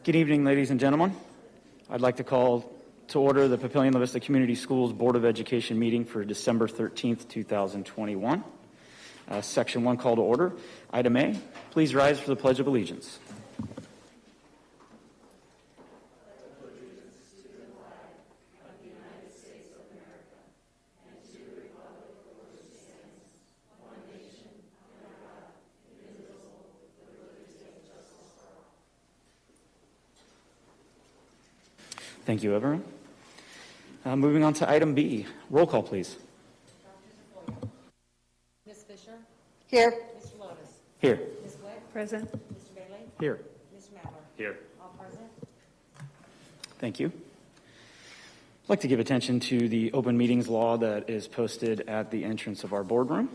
Good evening, ladies and gentlemen. I'd like to call to order the Papillion-La Vista Community Schools Board of Education meeting for December 13th, 2021. Section 1, call to order. Item A, please rise for the Pledge of Allegiance. Thank you, everyone. Moving on to item B. Roll call, please. Ms. Fisher? Here. Mr. Lotus? Here. Ms. Wick? Present. Mr. Bailey? Here. Mr. Mather? Here. All present? Thank you. I'd like to give attention to the open meetings law that is posted at the entrance of our boardroom.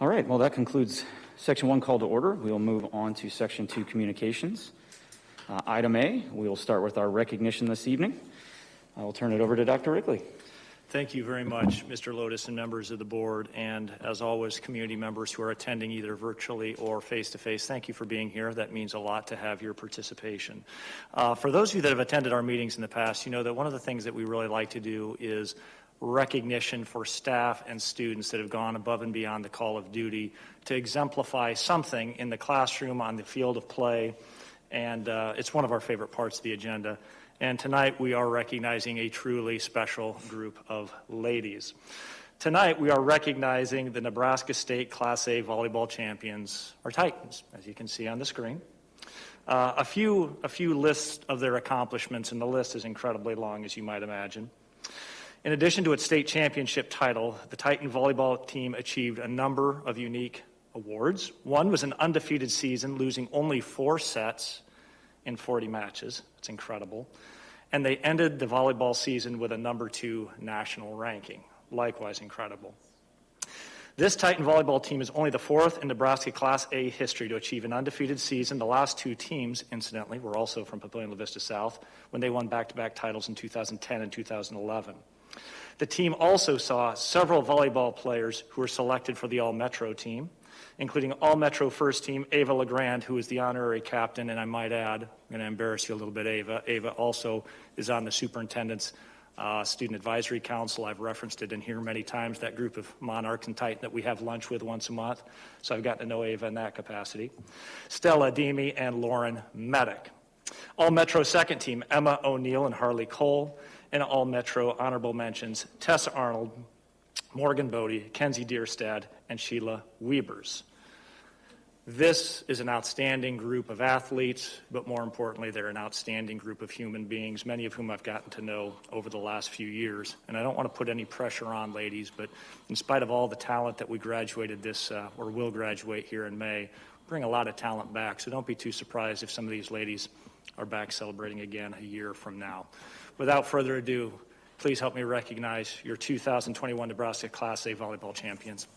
All right, well, that concludes Section 1, call to order. We will move on to Section 2, communications. Item A, we will start with our recognition this evening. I will turn it over to Dr. Wrigley. Thank you very much, Mr. Lotus and members of the board, and as always, community members who are attending either virtually or face-to-face. Thank you for being here. That means a lot to have your participation. For those of you that have attended our meetings in the past, you know that one of the things that we really like to do is recognition for staff and students that have gone above and beyond the call of duty to exemplify something in the classroom, on the field of play, and it's one of our favorite parts of the agenda. And tonight we are recognizing a truly special group of ladies. Tonight we are recognizing the Nebraska State Class A volleyball champions, our Titans, as you can see on the screen. A few lists of their accomplishments, and the list is incredibly long, as you might imagine. In addition to its state championship title, the Titan volleyball team achieved a number of unique awards. One was an undefeated season, losing only 4 sets in 40 matches. It's incredible. And they ended the volleyball season with a number 2 national ranking. Likewise incredible. This Titan volleyball team is only the 4th in Nebraska Class A history to achieve an undefeated season. The last 2 teams, incidentally, were also from Papillion-La Vista South when they won back-to-back titles in 2010 and 2011. The team also saw several volleyball players who were selected for the All-Metro team, including All-Metro first team Ava LeGrand, who is the honorary captain, and I might add, I'm going to embarrass you a little bit, Ava. Ava also is on the Superintendents Student Advisory Council. I've referenced it in here many times, that group of monarchs and Titan that we have lunch with once a month. So I've gotten to know Ava in that capacity. Stella Demi and Lauren Medic. All-Metro second team Emma O'Neill and Harley Cole, and All-Metro honorable mentions Tessa Arnold, Morgan Bodie, Kenzie Deerstad, and Sheila Wiebers. This is an outstanding group of athletes, but more importantly, they're an outstanding group of human beings, many of whom I've gotten to know over the last few years. And I don't want to put any pressure on ladies, but in spite of all the talent that we graduated or will graduate here in May, bring a lot of talent back. So don't be too surprised if some of these ladies are back celebrating again a year from now. Without further ado, please help me recognize your 2021 Nebraska Class A volleyball champions.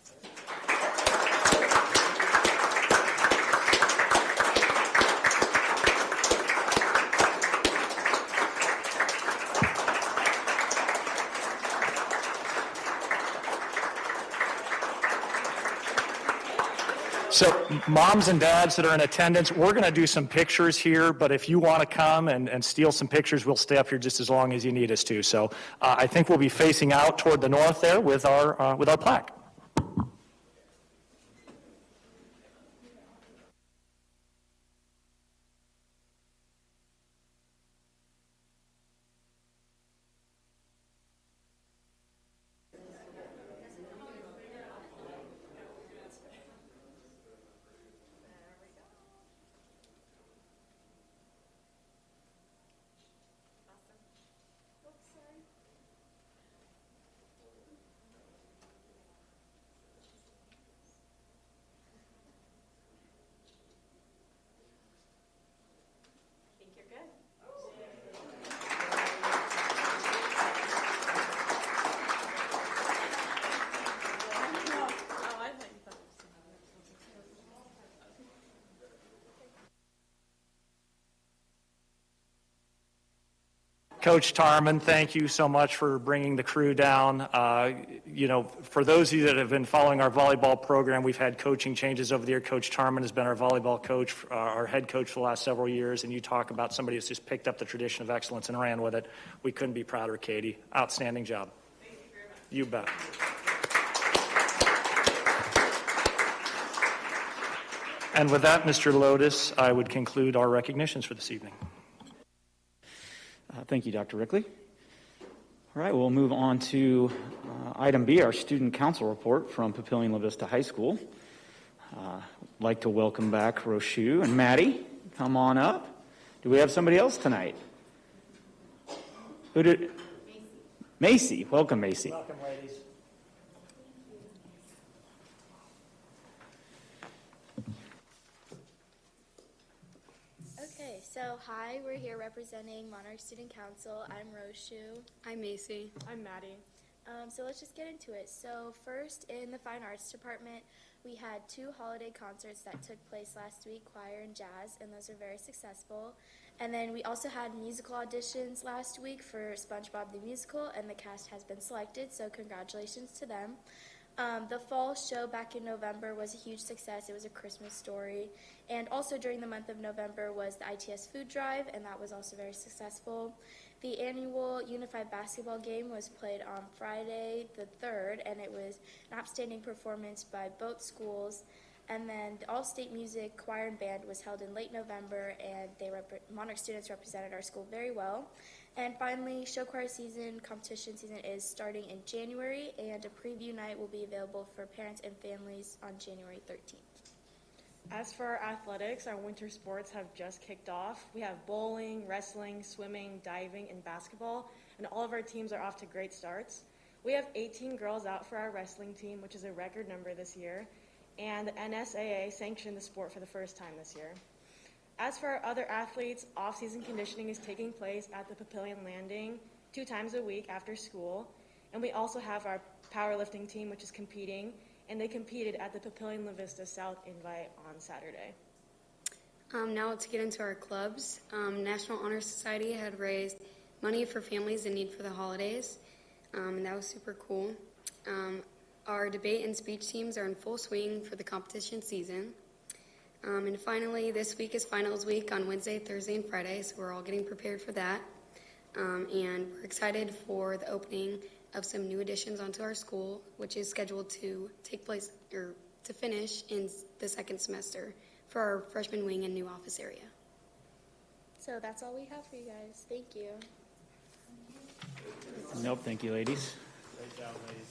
So moms and dads that are in attendance, we're going to do some pictures here, but if you want to come and steal some pictures, we'll stay up here just as long as you need us to. So I think we'll be facing out toward the north there with our plaque. Coach Tarman, thank you so much for bringing the crew down. For those of you that have been following our volleyball program, we've had coaching changes over the year. Coach Tarman has been our volleyball coach, our head coach for the last several years, and you talk about somebody who's just picked up the tradition of excellence and ran with it. We couldn't be prouder, Katie. Outstanding job. Thank you very much. You bet. And with that, Mr. Lotus, I would conclude our recognitions for this evening. Thank you, Dr. Rickley. All right, we'll move on to item B, our student council report from Papillion La Vista High School. I'd like to welcome back Roshu and Maddie. Come on up. Do we have somebody else tonight? Who did? Macy. Welcome, Macy. Welcome, ladies. Okay, so hi, we're here representing Monarch Student Council. I'm Roshu. I'm Macy. I'm Maddie. So let's just get into it. So first, in the Fine Arts Department, we had 2 holiday concerts that took place last week, choir and jazz, and those were very successful. And then we also had musical auditions last week for SpongeBob the Musical, and the cast has been selected, so congratulations to them. The fall show back in November was a huge success. It was a Christmas story. And also during the month of November was the ITS food drive, and that was also very successful. The annual Unified Basketball game was played on Friday the 3rd, and it was an outstanding performance by both schools. And then the All-State Music Choir and Band was held in late November, and Monarch students represented our school very well. And finally, show choir season, competition season is starting in January, and a preview night will be available for parents and families on January 13th. As for our athletics, our winter sports have just kicked off. We have bowling, wrestling, swimming, diving, and basketball, and all of our teams are off to great starts. We have 18 girls out for our wrestling team, which is a record number this year, and the NSAA sanctioned the sport for the first time this year. As for our other athletes, off-season conditioning is taking place at the Papillion Landing 2 times a week after school, and we also have our powerlifting team, which is competing, and they competed at the Papillion La Vista South Invite on Saturday. Now let's get into our clubs. National Honor Society had raised money for families in need for the holidays, and that was super cool. Our debate and speech teams are in full swing for the competition season. And finally, this week is finals week on Wednesday, Thursday, and Friday, so we're all getting prepared for that. And we're excited for the opening of some new additions onto our school, which is scheduled to take place or to finish in the 2nd semester for our freshman wing and new office area. So that's all we have for you guys. Thank you. Nope, thank you, ladies. Great job, ladies.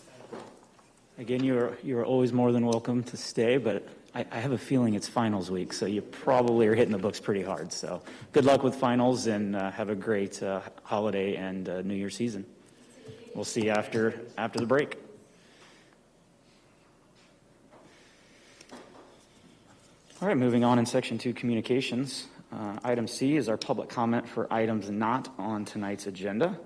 Again, you're always more than welcome to stay, but I have a feeling it's finals week, so you probably are hitting the books pretty hard. So good luck with finals, and have a great holiday and New Year season. We'll see you after the break. All right, moving on in Section 2, Communications. Item C is our public comment for items not on tonight's agenda.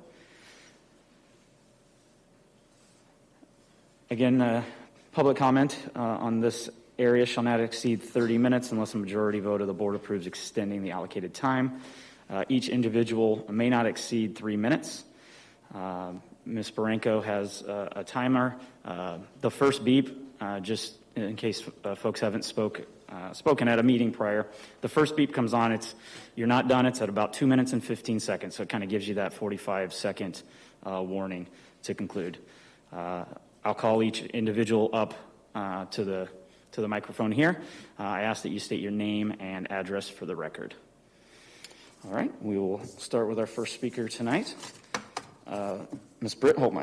Again, public comment on this area shall not exceed 30 minutes unless a majority vote of the board approves extending the allocated time. Each individual may not exceed 3 minutes. Ms. Baranko has a timer. The first beep, just in case folks haven't spoken at a meeting prior, the first beep comes on. You're not done. It's at about 2 minutes and 15 seconds, so it kind of gives you that 45-second warning to conclude. I'll call each individual up to the microphone here. I ask that you state your name and address for the record. All right, we will start with our first speaker tonight, Ms. Britt Hope.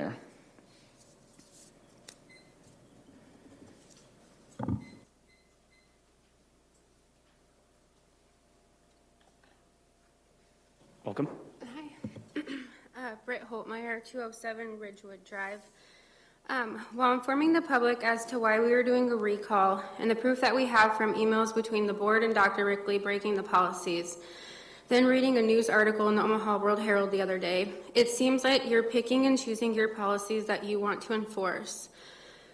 Welcome. Hi. Britt Hope, 207 Ridgewood Drive. While informing the public as to why we are doing a recall and the proof that we have from emails between the board and Dr. Rickley breaking the policies, then reading a news article in the Omaha World Herald the other day, it seems that you're picking and choosing your policies that you want to enforce.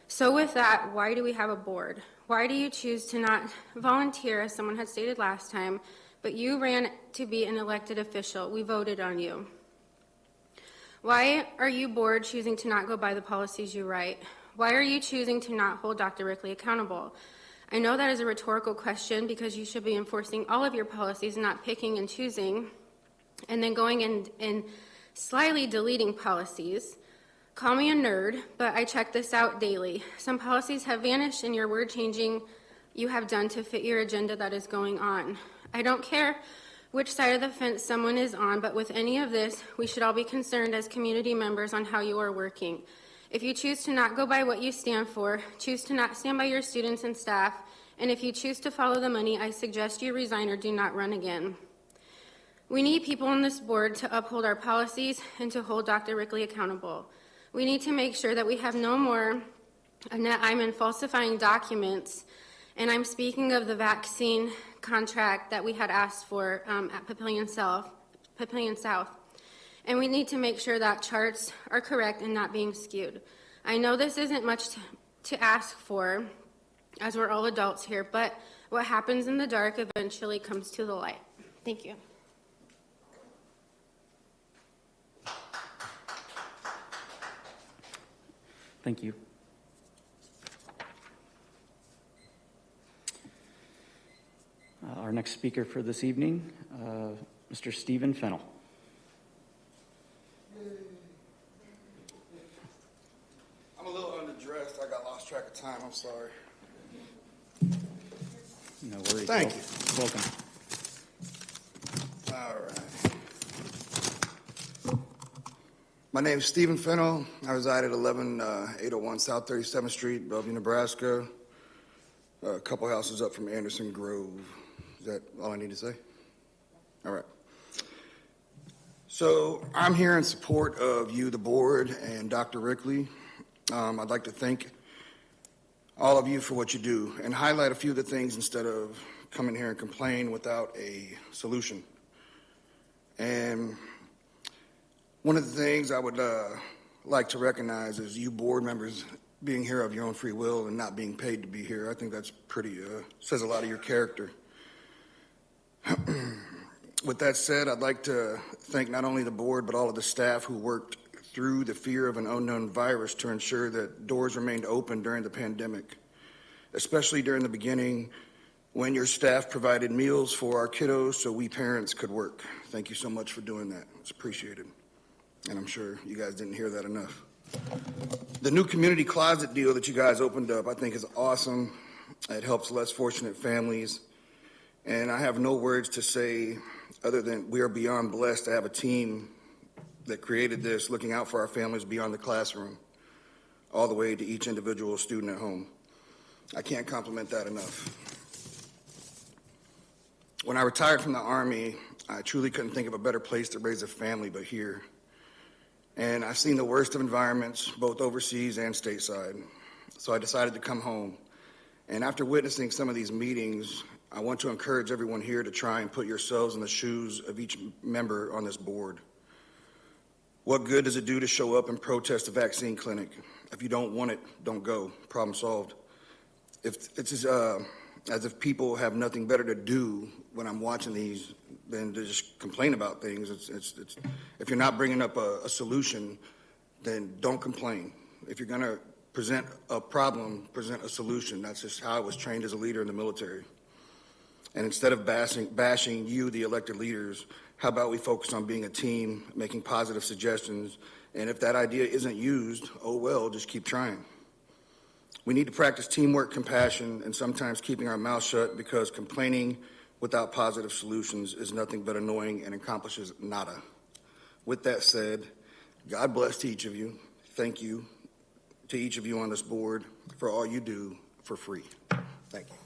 So with that, why do we have a board? Why do you choose to not volunteer, as someone had stated last time, but you ran to be an elected official? We voted on you. Why are you, board, choosing to not go by the policies you write? Why are you choosing to not hold Dr. Rickley accountable? I know that is a rhetorical question because you should be enforcing all of your policies, not picking and choosing, and then going and slyly deleting policies. Call me a nerd, but I check this out daily. Some policies have vanished and your word changing you have done to fit your agenda that is going on. I don't care which side of the fence someone is on, but with any of this, we should all be concerned as community members on how you are working. If you choose to not go by what you stand for, choose to not stand by your students and staff, and if you choose to follow the money, I suggest you resign or do not run again. We need people on this board to uphold our policies and to hold Dr. Rickley accountable. We need to make sure that we have no more Annette Iman falsifying documents, and I'm speaking of the vaccine contract that we had asked for at Papillion South. And we need to make sure that charts are correct and not being skewed. I know this isn't much to ask for, as we're all adults here, but what happens in the dark eventually comes to the light. Thank you. Thank you. Our next speaker for this evening, Mr. Stephen Fennell. I'm a little underdressed. I got lost track of time. I'm sorry. No worries. Thank you. Welcome. All right. My name is Stephen Fennell. I reside at 11801 South 37th Street, Bellevue, Nebraska. A couple houses up from Anderson Grove. Is that all I need to say? All right. So I'm here in support of you, the board, and Dr. Rickley. I'd like to thank all of you for what you do and highlight a few of the things instead of coming here and complain without a solution. And one of the things I would like to recognize is you board members being here of your own free will and not being paid to be here. I think that's pretty, says a lot of your character. With that said, I'd like to thank not only the board, but all of the staff who worked through the fear of an unknown virus to ensure that doors remained open during the pandemic, especially during the beginning when your staff provided meals for our kiddos so we parents could work. Thank you so much for doing that. It's appreciated. And I'm sure you guys didn't hear that enough. The new community closet deal that you guys opened up, I think, is awesome. It helps less fortunate families. And I have no words to say other than we are beyond blessed to have a team that created this, looking out for our families beyond the classroom, all the way to each individual student at home. I can't compliment that enough. When I retired from the Army, I truly couldn't think of a better place to raise a family but here. And I've seen the worst of environments, both overseas and stateside. So I decided to come home. And after witnessing some of these meetings, I want to encourage everyone here to try and put yourselves in the shoes of each member on this board. What good does it do to show up and protest a vaccine clinic? If you don't want it, don't go. Problem solved. If it's as if people have nothing better to do when I'm watching these than to just complain about things. It's if you're not bringing up a solution, then don't complain. If you're going to present a problem, present a solution. That's just how I was trained as a leader in the military. And instead of bashing you, the elected leaders, how about we focus on being a team, making positive suggestions, and if that idea isn't used, oh well, just keep trying. We need to practice teamwork, compassion, and sometimes keeping our mouth shut, because complaining without positive solutions is nothing but annoying and accomplishes nada. With that said, God bless to each of you. Thank you to each of you on this board for all you do for free. Thank you.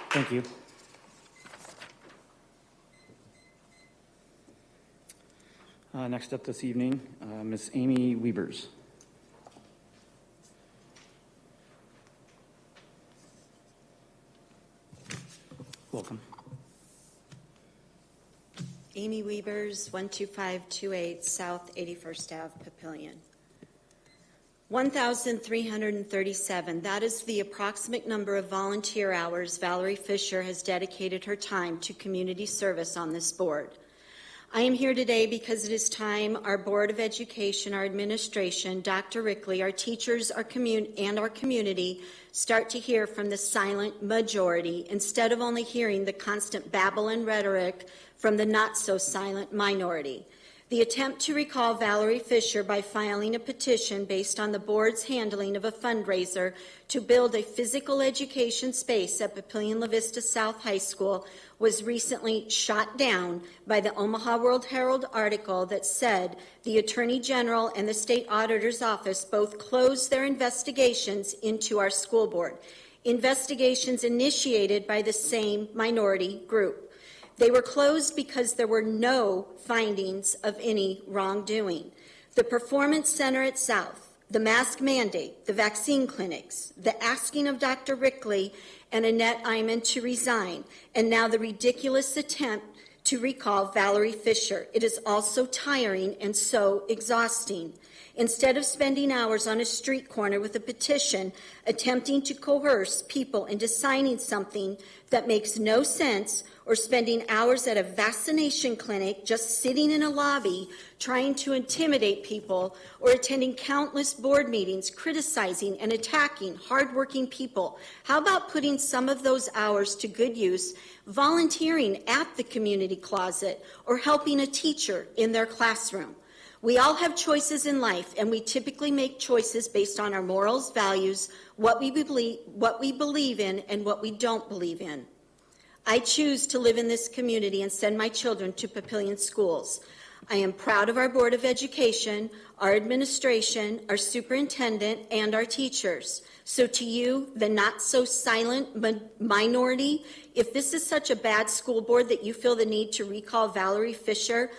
Thank you. Next up this evening, Ms. Amy Wiebers. Welcome. Amy Wiebers, 12528 South 81st Ave, Papillion. 1,337. That is the approximate number of volunteer hours Valerie Fisher has dedicated her time to community service on this board. I am here today because it is time our Board of Education, our administration, Dr. Rickley, our teachers, and our community start to hear from the silent majority instead of only hearing the constant babble and rhetoric from the not-so-silent minority. The attempt to recall Valerie Fisher by filing a petition based on the board's handling of a fundraiser to build a physical education space at Papillion La Vista South High School was recently shot down by the Omaha World-Herald article that said the Attorney General and the State Auditor's Office both closed their investigations into our school board, investigations initiated by the same minority group. They were closed because there were no findings of any wrongdoing. The Performance Center at South, the mask mandate, the vaccine clinics, the asking of Dr. Rickley and Annette Iman to resign, and now the ridiculous attempt to recall Valerie Fisher. It is all so tiring and so exhausting. Instead of spending hours on a street corner with a petition attempting to coerce people into signing something that makes no sense, or spending hours at a vaccination clinic just sitting in a lobby trying to intimidate people, or attending countless board meetings criticizing and attacking hardworking people, how about putting some of those hours to good use, volunteering at the community closet, or helping a teacher in their classroom? We all have choices in life, and we typically make choices based on our morals, values, what we believe in, and what we don't believe in. I choose to live in this community and send my children to Papillion schools. I am proud of our Board of Education, our administration, our superintendent, and our teachers. So to you, the not-so-silent minority, if this is such a bad school board that you feel the need to recall Valerie Fisher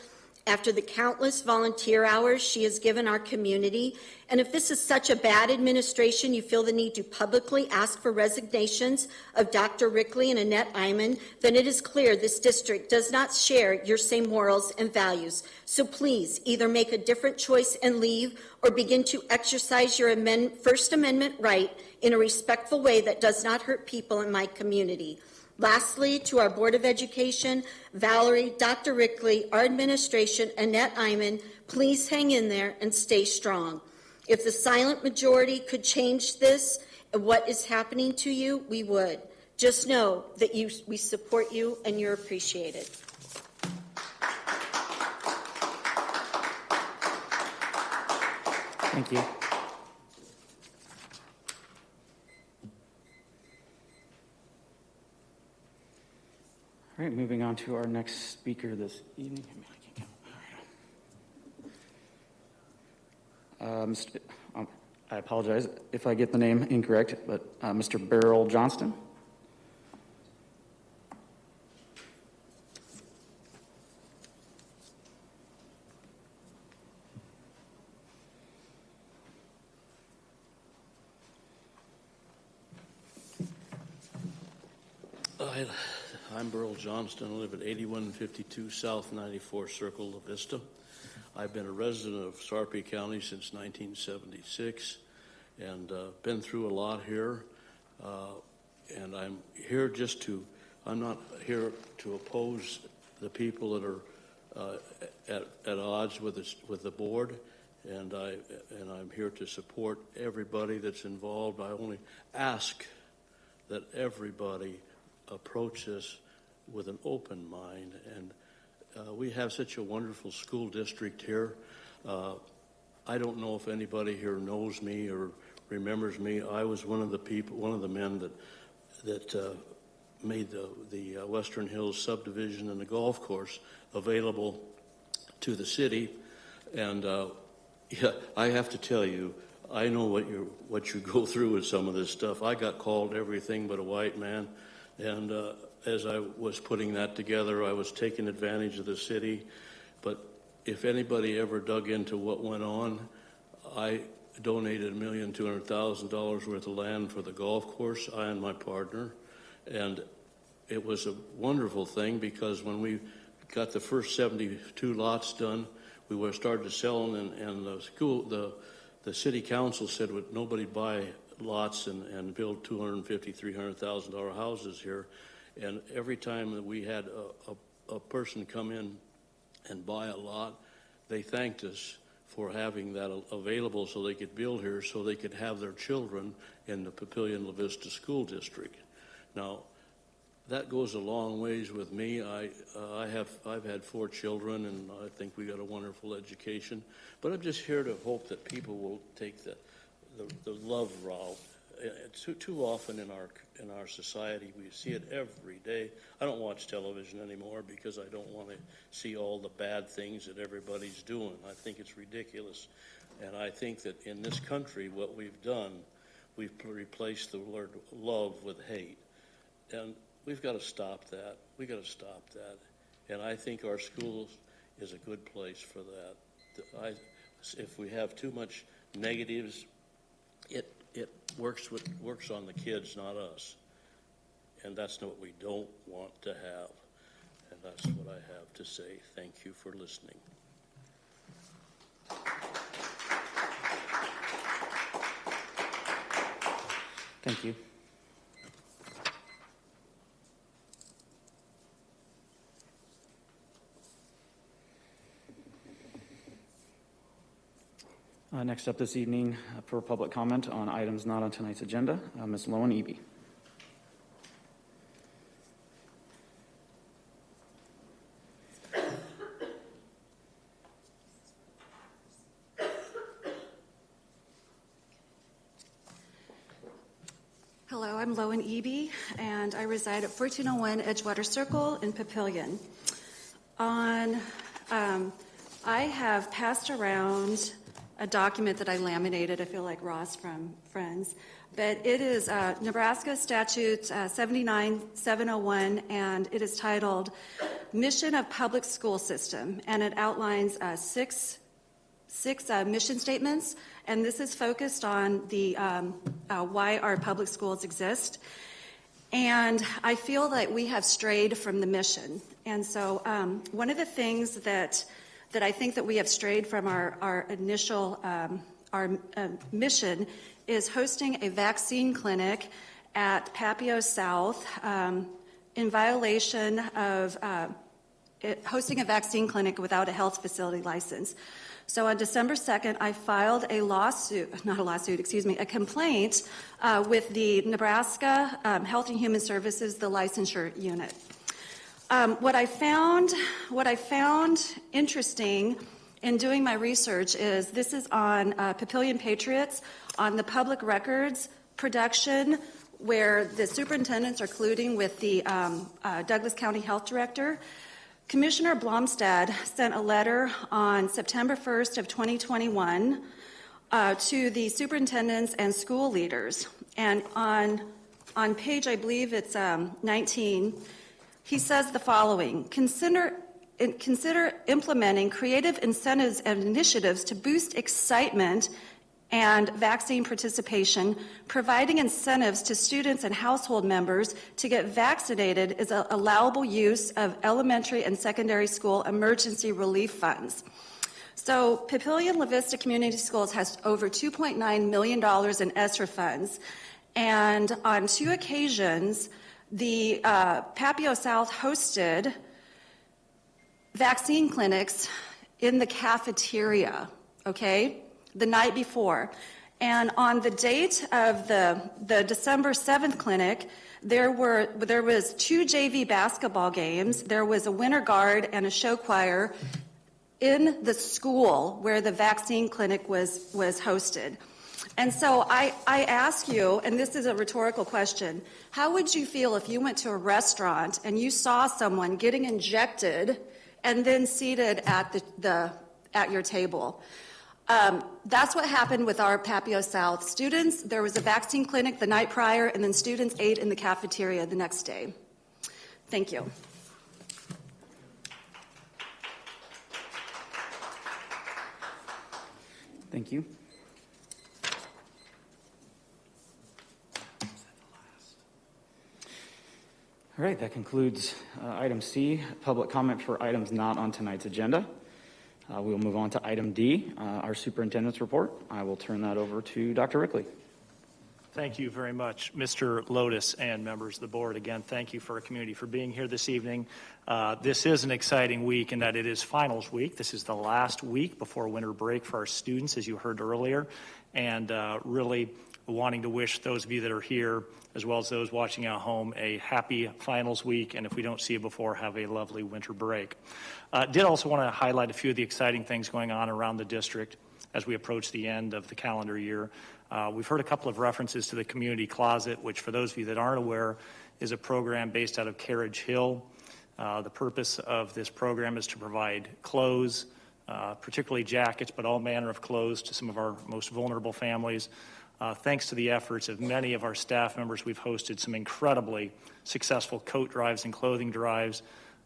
after the countless volunteer hours she has given our community, and if this is such a bad administration you feel the need to publicly ask for resignations of Dr. Rickley and Annette Iman, then it is clear this district does not share your same morals and values. So please either make a different choice and leave, or begin to exercise your First Amendment right in a respectful way that does not hurt people in my community. Lastly, to our Board of Education, Valerie, Dr. Rickley, our administration, Annette Iman, please hang in there and stay strong. If the silent majority could change this and what is happening to you, we would. Just know that we support you and you're appreciated. Thank you. All right, moving on to our next speaker this evening. I apologize if I get the name incorrect, but Mr. Beryl Johnston. I'm Beryl Johnston. I live at 8152 South 94 Circle, La Vista. I've been a resident of Sarpy County since 1976 and been through a lot here. And I'm here I'm not here to oppose the people that are at odds with the board. And I'm here to support everybody that's involved. I only ask that everybody approach this with an open mind, and we have such a wonderful school district here. I don't know if anybody here knows me or remembers me. I was one of the men that made the Western Hills subdivision and the golf course available to the city, and yeah, I have to tell you, I know what you go through with some of this stuff. I got called everything but a white man. And as I was putting that together, I was taking advantage of the city. But if anybody ever dug into what went on, I donated $1,200,000 worth of land for the golf course, I and my partner. And it was a wonderful thing because when we got the first 72 lots done, we were started to sell, and the the city council said would nobody buy lots and build $250,000, $300,000 houses here. And every time that we had a person come in and buy a lot, they thanked us for having that available so they could build here, so they could have their children in the Papillion-La Vista School District. Now, that goes a long ways with me. I've had 4 children, and I think we got a wonderful education. But I'm just here to hope that people will take the love route. Too often in our society, we see it every day. I don't watch television anymore because I don't want to see all the bad things that everybody's doing. I think it's ridiculous. And I think that in this country, what we've done, we've replaced the word love with hate. And we've got to stop that. We've got to stop that. And I think our schools is a good place for that. If we have too much negatives, it works on the kids, not us. And that's what we don't want to have. And that's what I have to say. Thank you for listening. Thank you. Next up this evening for public comment on items not on tonight's agenda, Ms. Lowen Eby. Hello, I'm Lowen Eby, and I reside at 1401 Edgewater Circle in Papillion. I have passed around a document that I laminated, I feel like Ross from Friends, but it is Nebraska Statute 79701, and it is titled Mission of Public School System, and it outlines six mission statements, and this is focused on the why our public schools exist. And I feel that we have strayed from the mission. And so one of the things that I think that we have strayed from our initial mission is hosting a vaccine clinic at Papio South in violation of hosting a vaccine clinic without a health facility license. So on December 2nd, I filed a complaint with the Nebraska Health and Human Services, the licensure unit. What I found interesting in doing my research is this is on Papillion Patriots, on the public records production, where the superintendents are colluding with the Douglas County Health Director. Commissioner Blomstad sent a letter on September 1st of 2021 to the superintendents and school leaders. And on page, I believe it's 19, he says the following: Consider implementing creative incentives and initiatives to boost excitement and vaccine participation. Providing incentives to students and household members to get vaccinated is an allowable use of elementary and secondary school emergency relief funds. So Papillion-La Vista Community Schools has over $2.9 million in ESSER funds, and on 2 occasions, the Papio South hosted vaccine clinics in the cafeteria, okay, the night before. And on the date of the December 7th clinic, there was 2 JV basketball games, there was a winter guard and a show choir in the school where the vaccine clinic was hosted. And so I ask you, and this is a rhetorical question, how would you feel if you went to a restaurant and you saw someone getting injected and then seated at your table? That's what happened with our Papio South students. There was a vaccine clinic the night prior, and then students ate in the cafeteria the next day. Thank you. Thank you. All right, that concludes item C, public comment for items not on tonight's agenda. We'll move on to item D, our superintendent's report. I will turn that over to Dr. Rickley. Thank you very much, Mr. Lotus and members of the board. Again, thank you for our community for being here this evening. This is an exciting week in that it is finals week. This is the last week before winter break for our students, as you heard earlier, and really wanting to wish those of you that are here, as well as those watching at home, a happy finals week, and if we don't see you before, have a lovely winter break. Did also want to highlight a few of the exciting things going on around the district as we approach the end of the calendar year. We've heard a couple of references to the Community Closet, which, for those of you that aren't aware, is a program based out of Carriage Hill. The purpose of this program is to provide clothes, particularly jackets, but all manner of clothes to some of our most vulnerable families. Thanks to the efforts of many of our staff members, we've hosted some incredibly successful coat drives and clothing drives.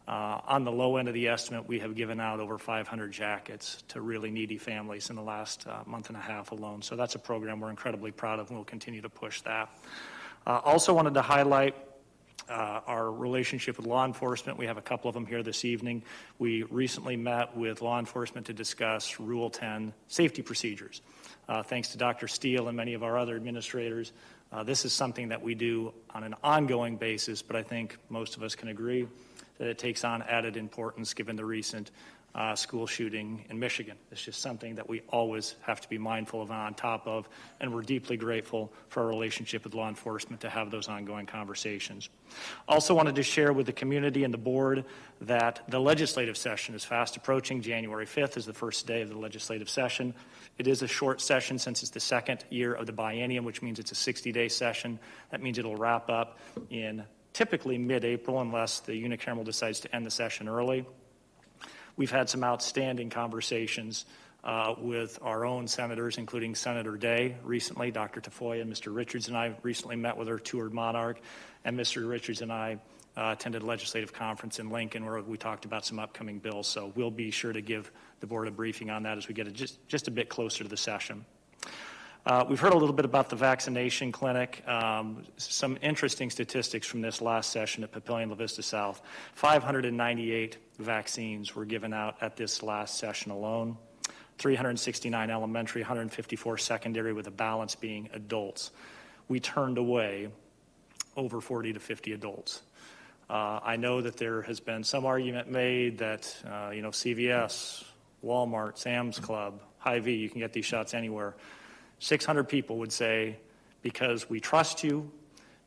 On the low end of the estimate, we have given out over 500 jackets to really needy families in the last month and a half alone. So that's a program we're incredibly proud of, and we'll continue to push that. Also wanted to highlight our relationship with law enforcement. We have a couple of them here this evening. We recently met with law enforcement to discuss Rule 10 safety procedures. Thanks to Dr. Steele and many of our other administrators, this is something that we do on an ongoing basis, but I think most of us can agree that it takes on added importance given the recent school shooting in Michigan. It's just something that we always have to be mindful of and on top of, and we're deeply grateful for our relationship with law enforcement to have those ongoing conversations. Also wanted to share with the community and the board that the legislative session is fast approaching. January 5th is the first day of the legislative session. It is a short session since it's the second year of the biennium, which means it's a 60-day session. That means it'll wrap up in typically mid-April unless the unicameral decides to end the session early. We've had some outstanding conversations with our own senators, including Senator Day recently. Dr. Tafoya and Mr. Richards and I recently met with her, toured Monarch, and Mr. Richards and I attended a legislative conference in Lincoln where we talked about some upcoming bills. So we'll be sure to give the board a briefing on that as we get just a bit closer to the session. We've heard a little bit about the vaccination clinic. Some interesting statistics from this last session at Papillion La Vista South. 598 vaccines were given out at this last session alone. 369 elementary, 154 secondary, with a balance being adults. We turned away over 40 to 50 adults. I know that there has been some argument made that, CVS, Walmart, Sam's Club, Hy-Vee, you can get these shots anywhere. 600 people would say, because we trust you,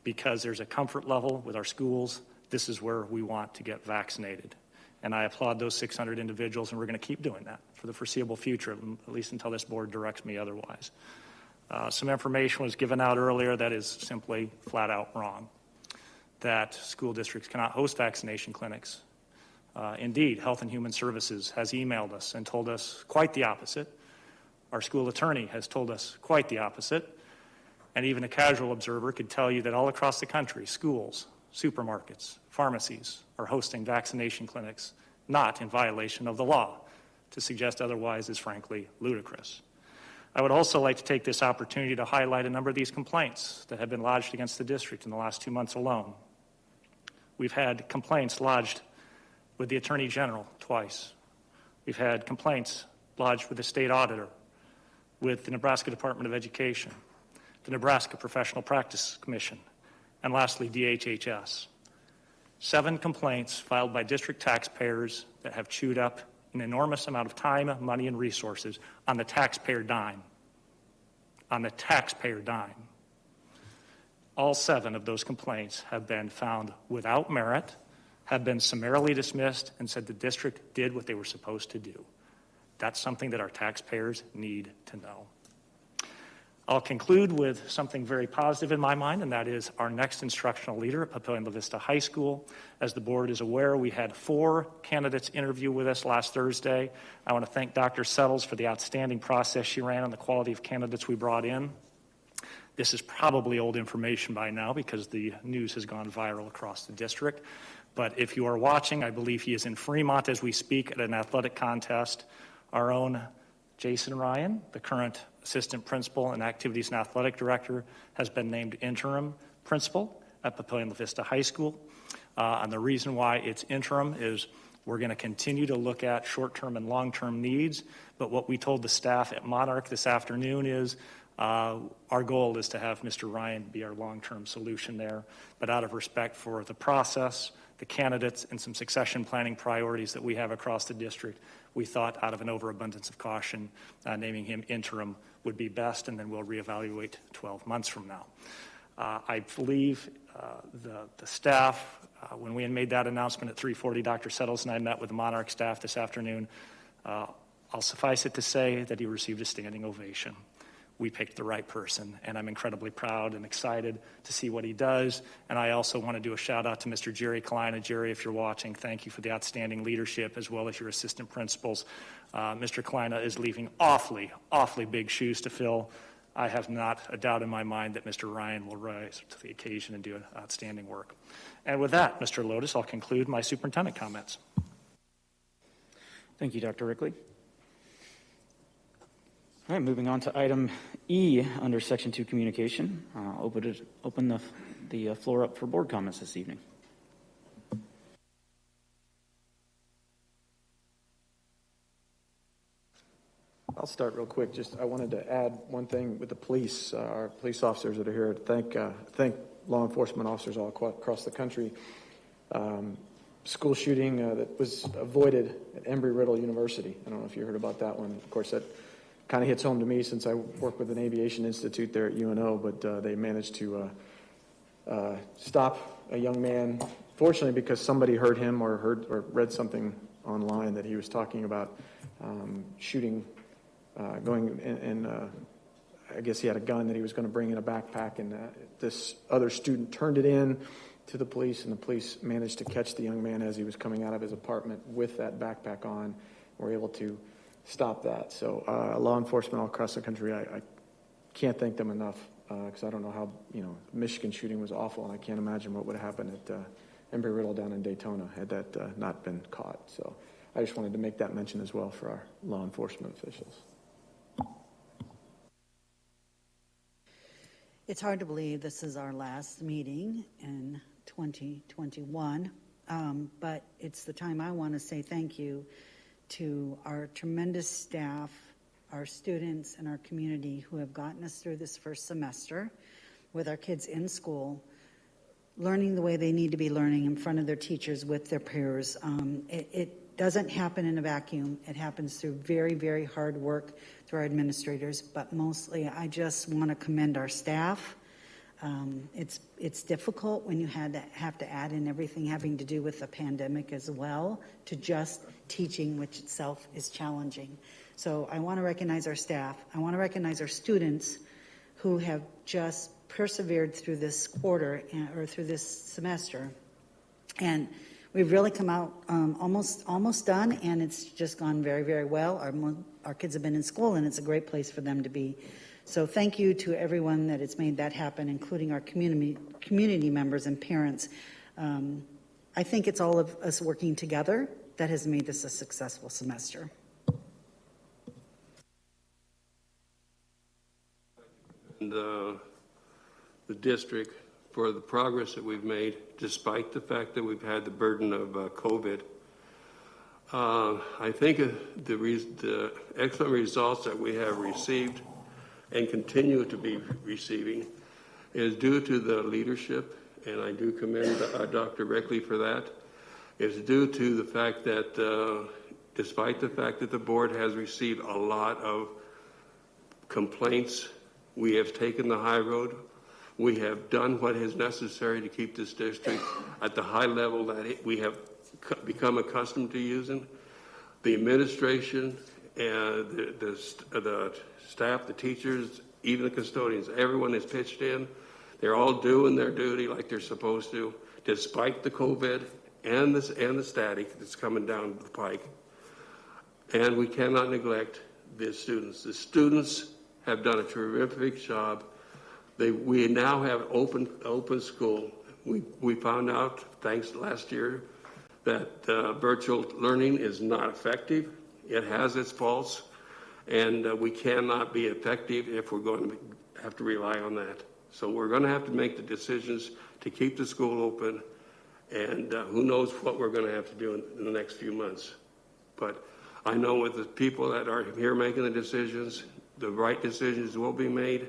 because there's a comfort level with our schools, this is where we want to get vaccinated. And I applaud those 600 individuals, and we're going to keep doing that for the foreseeable future, at least until this board directs me otherwise. Some information was given out earlier that is simply flat out wrong, that school districts cannot host vaccination clinics. Indeed, Health and Human Services has emailed us and told us quite the opposite. Our school attorney has told us quite the opposite, and even a casual observer could tell you that all across the country, schools, supermarkets, pharmacies are hosting vaccination clinics, not in violation of the law. To suggest otherwise is frankly ludicrous. I would also like to take this opportunity to highlight a number of these complaints that have been lodged against the district in the last 2 months alone. We've had complaints lodged with the Attorney General twice. We've had complaints lodged with the state auditor, with the Nebraska Department of Education, the Nebraska Professional Practice Commission, and lastly, DHHS. 7 complaints filed by district taxpayers that have chewed up an enormous amount of time, money, and resources on the taxpayer dime. On the taxpayer dime. All 7 of those complaints have been found without merit, have been summarily dismissed, and said the district did what they were supposed to do. That's something that our taxpayers need to know. I'll conclude with something very positive in my mind, and that is our next instructional leader at Papillion La Vista High School. As the board is aware, we had 4 candidates interview with us last Thursday. I want to thank Dr. Settles for the outstanding process she ran on the quality of candidates we brought in. This is probably old information by now because the news has gone viral across the district. But if you are watching, I believe he is in Fremont as we speak at an athletic contest. Our own Jason Ryan, the current assistant principal and activities and athletic director, has been named interim principal at Papillion La Vista High School. And the reason why it's interim is We're going to continue to look at short-term and long-term needs, but what we told the staff at Monarch this afternoon is our goal is to have Mr. Ryan be our long-term solution there, but out of respect for the process, the candidates, and some succession planning priorities that we have across the district, we thought out of an overabundance of caution, naming him interim would be best, and then we'll reevaluate 12 months from now. I believe the staff, when we had made that announcement at 3:40, Dr. Settles and I met with the Monarch staff this afternoon. I'll suffice it to say that he received a standing ovation. We picked the right person, and I'm incredibly proud and excited to see what he does. And I also want to do a shout out to Mr. Jerry Klein. Jerry, if you're watching, thank you for the outstanding leadership as well as your assistant principals. Mr. Klein is leaving awfully big shoes to fill. I have not a doubt in my mind that Mr. Ryan will rise to the occasion and do outstanding work. And with that, Mr. Lotus, I'll conclude my superintendent comments. Thank you, Dr. Rickley. All right, moving on to item E under Section 2 Communication. Open the floor up for board comments this evening. I'll start real quick. I wanted to add one thing with the police, our police officers that are here. Thank law enforcement officers all across the country. School shooting that was avoided at Embry-Riddle University. I don't know if you heard about that one. Of course, that kind of hits home to me since I work with an aviation institute there at UNO, but they managed to stop a young man, fortunately because somebody heard him or read something online that he was talking about shooting, I guess he had a gun that he was going to bring in a backpack, and this other student turned it in to the police, and the police managed to catch the young man as he was coming out of his apartment with that backpack on. Were able to stop that. So law enforcement all across the country, I can't thank them enough because I don't know how, Michigan shooting was awful, and I can't imagine what would have happened at Embry-Riddle down in Daytona had that not been caught. So I just wanted to make that mention as well for our law enforcement officials. It's hard to believe this is our last meeting in 2021, but it's the time I want to say thank you to our tremendous staff, our students, and our community who have gotten us through this first semester with our kids in school, learning the way they need to be learning in front of their teachers with their peers. It doesn't happen in a vacuum. It happens through very, very hard work through our administrators, but mostly I just want to commend our staff. It's difficult when you have to add in everything having to do with the pandemic as well to just teaching, which itself is challenging. So I want to recognize our staff. I want to recognize our students who have just persevered through this quarter or through this semester. And we've really come out almost done, and it's just gone very, very well. Our kids have been in school, and it's a great place for them to be. So thank you to everyone that has made that happen, including our community members and parents. I think it's all of us working together that has made this a successful semester. And the district for the progress that we've made, despite the fact that we've had the burden of COVID. I think the excellent results that we have received and continue to be receiving is due to the leadership, and I do commend Dr. Reckley for that. It's due to the fact that despite the fact that the board has received a lot of complaints, we have taken the high road. We have done what is necessary to keep this district at the high level that we have become accustomed to using. The administration and the staff, the teachers, even the custodians, everyone has pitched in. They're all doing their duty like they're supposed to, despite the COVID and the static that's coming down the pike. And we cannot neglect the students. The students have done a terrific job. We now have open school. We found out, thanks to last year, that virtual learning is not effective. It has its faults, and we cannot be effective if we're going to have to rely on that. So we're going to have to make the decisions to keep the school open And who knows what we're going to have to do in the next few months. But I know with the people that are here making the decisions, the right decisions will be made,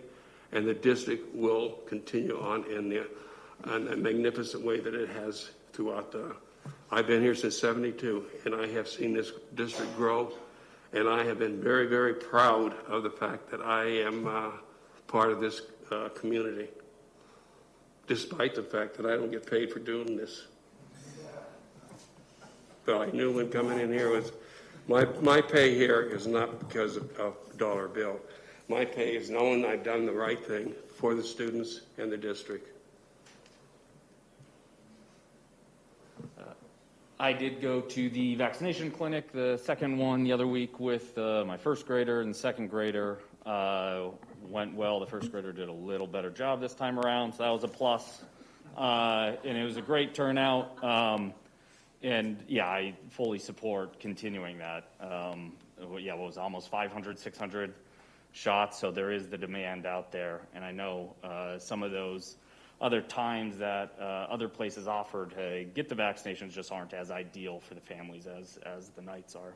and the district will continue on in a magnificent way that it has throughout I've been here since '72, and I have seen this district grow, and I have been very, very proud of the fact that I am part of this community, despite the fact that I don't get paid for doing this. But I knew when coming in here was, my pay here is not because of dollar bill. My pay is knowing I've done the right thing for the students and the district. I did go to the vaccination clinic, the second one the other week with my first grader and second grader. Went well. The first grader did a little better job this time around, so that was a plus. And it was a great turnout. And yeah, I fully support continuing that. What was almost 500, 600 shots, so there is the demand out there. And I know some of those other times that other places offer to get the vaccinations just aren't as ideal for the families as the nights are.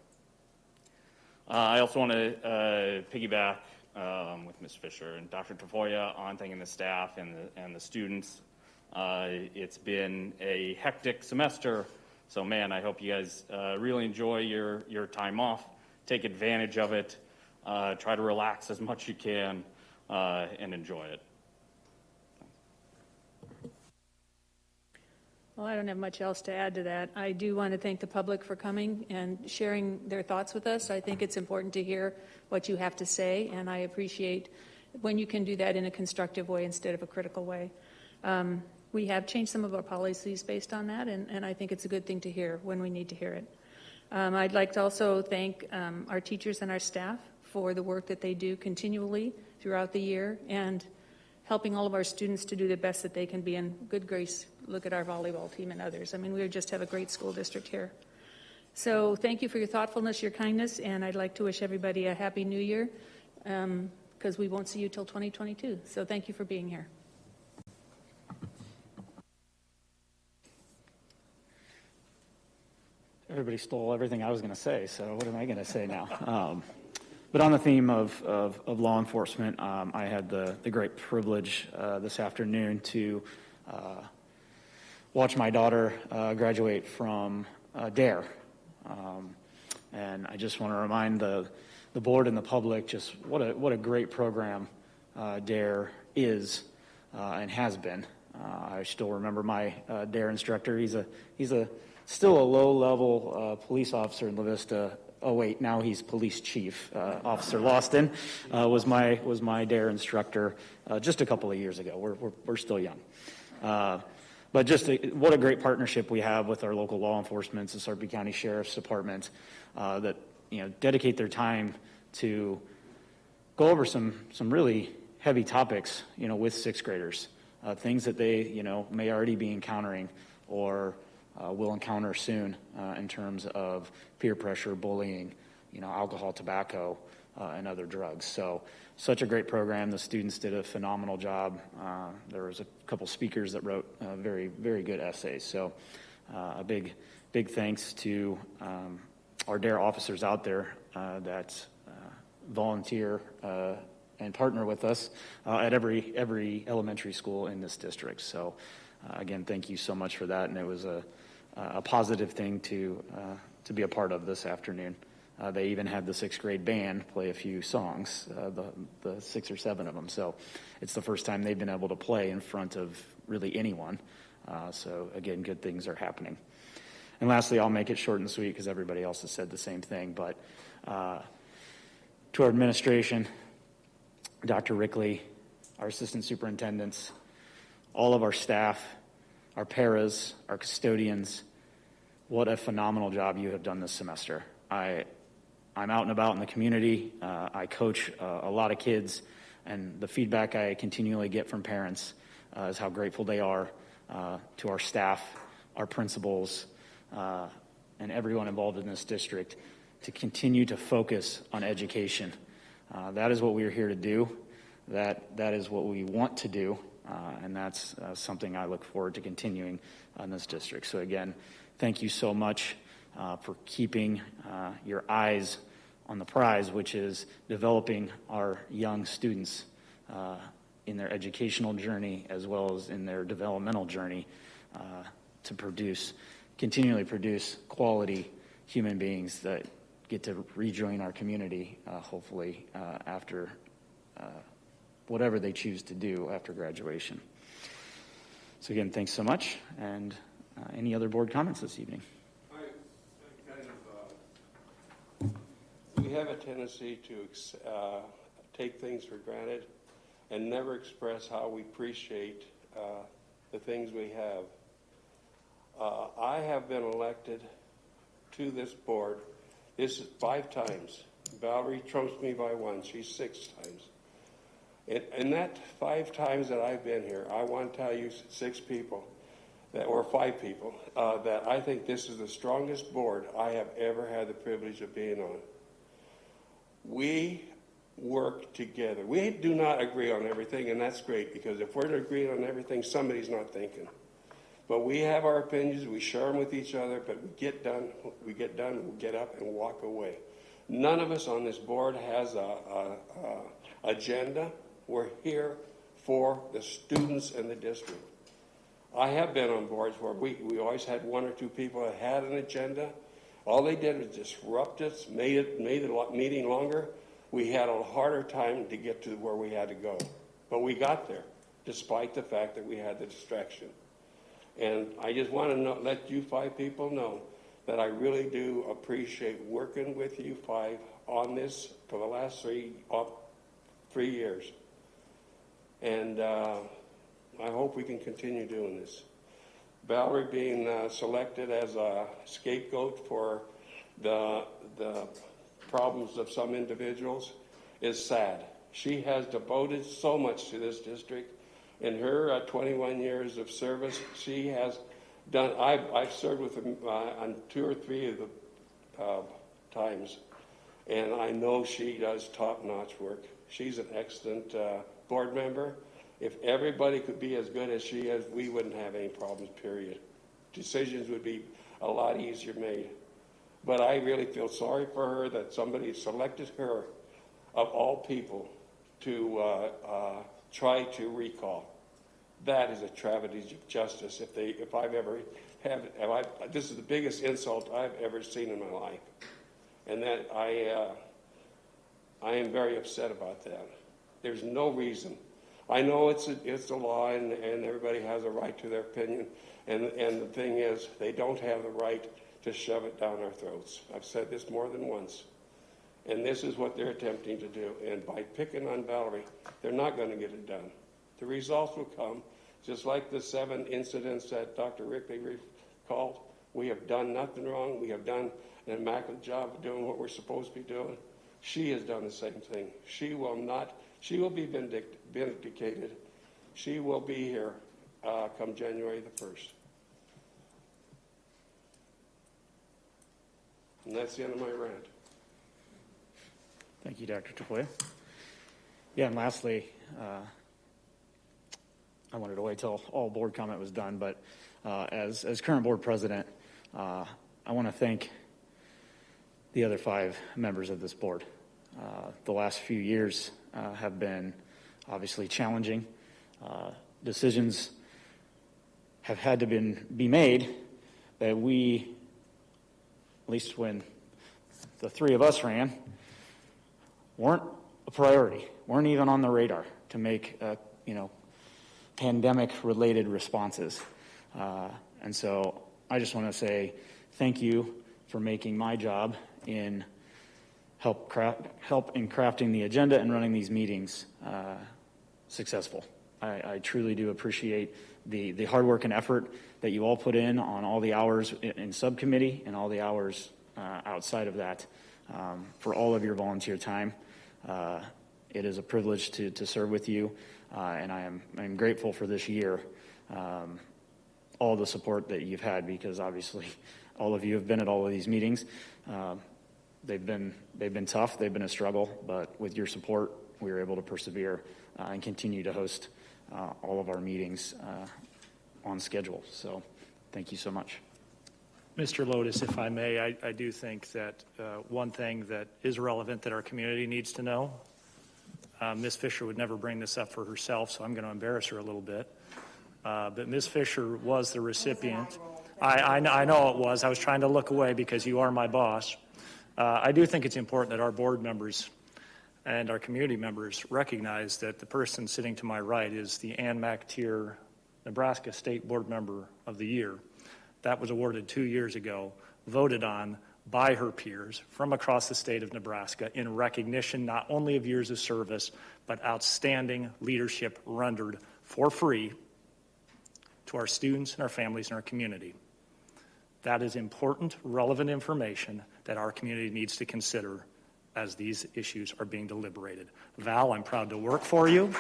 I also want to piggyback with Ms. Fisher and Dr. Tafoya on thanking the staff and the students. It's been a hectic semester, so man, I hope you guys really enjoy your time off, take advantage of it, try to relax as much as you can, and enjoy it. Well, I don't have much else to add to that. I do want to thank the public for coming and sharing their thoughts with us. I think it's important to hear what you have to say, and I appreciate when you can do that in a constructive way instead of a critical way. We have changed some of our policies based on that, and I think it's a good thing to hear when we need to hear it. I'd like to also thank our teachers and our staff for the work that they do continually throughout the year and helping all of our students to do the best that they can be in good grace. Look at our volleyball team and others. I mean, we just have a great school district here. So thank you for your thoughtfulness, your kindness, and I'd like to wish everybody a happy new year because we won't see you till 2022. So thank you for being here. Everybody stole everything I was going to say, so what am I going to say now? But on the theme of law enforcement, I had the great privilege this afternoon to watch my daughter graduate from DARE. And I just want to remind the board and the public just what a great program DARE is and has been. I still remember my DARE instructor. He's still a low-level police officer in La Vista. Oh wait, now he's police chief. Officer Lawston was my DARE instructor just a couple of years ago. We're still young. But just what a great partnership we have with our local law enforcement, the Sarpy County Sheriff's Department, that dedicate their time to go over some really heavy topics, with sixth graders, things that they may already be encountering or will encounter soon in terms of peer pressure, bullying, alcohol, tobacco, and other drugs. So such a great program. The students did a phenomenal job. There was a couple speakers that wrote very, very good essays. So a big thanks to our DARE officers out there that volunteer and partner with us at every elementary school in this district. So again, thank you so much for that. And it was a positive thing to be a part of this afternoon. They even had the sixth grade band play a few songs, the 6 or 7 of them. So it's the first time they've been able to play in front of really anyone. So again, good things are happening. And lastly, I'll make it short and sweet because everybody else has said the same thing. But to our administration, Dr. Rickley, our assistant superintendents, all of our staff, our paras, our custodians, what a phenomenal job you have done this semester. I'm out and about in the community. I coach a lot of kids, and the feedback I continually get from parents is how grateful they are to our staff, our principals, and everyone involved in this district to continue to focus on education. That is what we are here to do. That is what we want to do, and that's something I look forward to continuing in this district. So again, thank you so much for keeping your eyes on the prize, which is developing our young students in their educational journey as well as in their developmental journey to continually produce quality human beings that get to rejoin our community, hopefully after whatever they choose to do after graduation. So again, thanks so much. And any other board comments this evening? We have a tendency to take things for granted and never express how we appreciate the things we have. I have been elected to this board. This is 5 times. Valerie trumps me by 1. She's 6 times. And that 5 times that I've been here, I want to tell you 6 people, or 5 people, that I think this is the strongest board I have ever had the privilege of being on. We work together. We do not agree on everything, and that's great, because if we're agreeing on everything, somebody's not thinking. But we have our opinions, we share them with each other, but we get done, we get up and walk away. None of us on this board has a agenda. We're here for the students in the district. I have been on boards where we always had 1 or 2 people that had an agenda. All they did was disrupt us, made the meeting longer. We had a harder time to get to where we had to go. But we got there, despite the fact that we had the distraction. And I just want to let you 5 people know that I really do appreciate working with you 5 on this for the last 3 years. And I hope we can continue doing this. Valerie being selected as a scapegoat for the problems of some individuals is sad. She has devoted so much to this district. In her 21 years of service, she has done, I've served with them on 2 or 3 of the times, and I know she does top-notch work. She's an excellent board member. If everybody could be as good as she is, we wouldn't have any problems, period. Decisions would be a lot easier made. But I really feel sorry for her that somebody selected her, of all people, to try to recall. That is a travesty of justice. This is the biggest insult I've ever seen in my life. And that I am very upset about that. There's no reason. I know it's a law, and everybody has a right to their opinion. And the thing is, they don't have the right to shove it down our throats. I've said this more than once. And this is what they're attempting to do. And by picking on Valerie, they're not going to get it done. The results will come, just like the 7 incidents that Dr. Rickley recalled. We have done nothing wrong. We have done an immaculate job of doing what we're supposed to be doing. She has done the same thing. She will be vindicated. She will be here come January the 1st. And that's the end of my rant. Thank you, Dr. Tafoya. Yeah, and lastly, I wanted to wait till all board comment was done, but as current board president, I want to thank the other 5 members of this board. The last few years have been obviously challenging. Decisions have had to be made that we, at least when the 3 of us ran, weren't a priority, weren't even on the radar to make, pandemic-related responses. And so I just want to say thank you for making my job in help in crafting the agenda and running these meetings successful. I truly do appreciate the hard work and effort that you all put in on all the hours in subcommittee and all the hours outside of that for all of your volunteer time. It is a privilege to serve with you, and I'm grateful for this year, all the support that you've had, because obviously all of you have been at all of these meetings. They've been tough, they've been a struggle, but with your support, we were able to persevere and continue to host all of our meetings on schedule. So thank you so much. Mr. Lotus, if I may, I do think that one thing that is relevant that our community needs to know, Ms. Fisher would never bring this up for herself, so I'm going to embarrass her a little bit. But Ms. Fisher was the recipient. I know it was. I was trying to look away because you are my boss. I do think it's important that our board members and our community members recognize that the person sitting to my right is the Ann McTier Nebraska State Board Member of the Year. That was awarded 2 years ago, voted on by her peers from across the state of Nebraska in recognition not only of years of service, but outstanding leadership rendered for free to our students and our families and our community. That is important, relevant information that our community needs to consider as these issues are being deliberated. Val, I'm proud to work for you.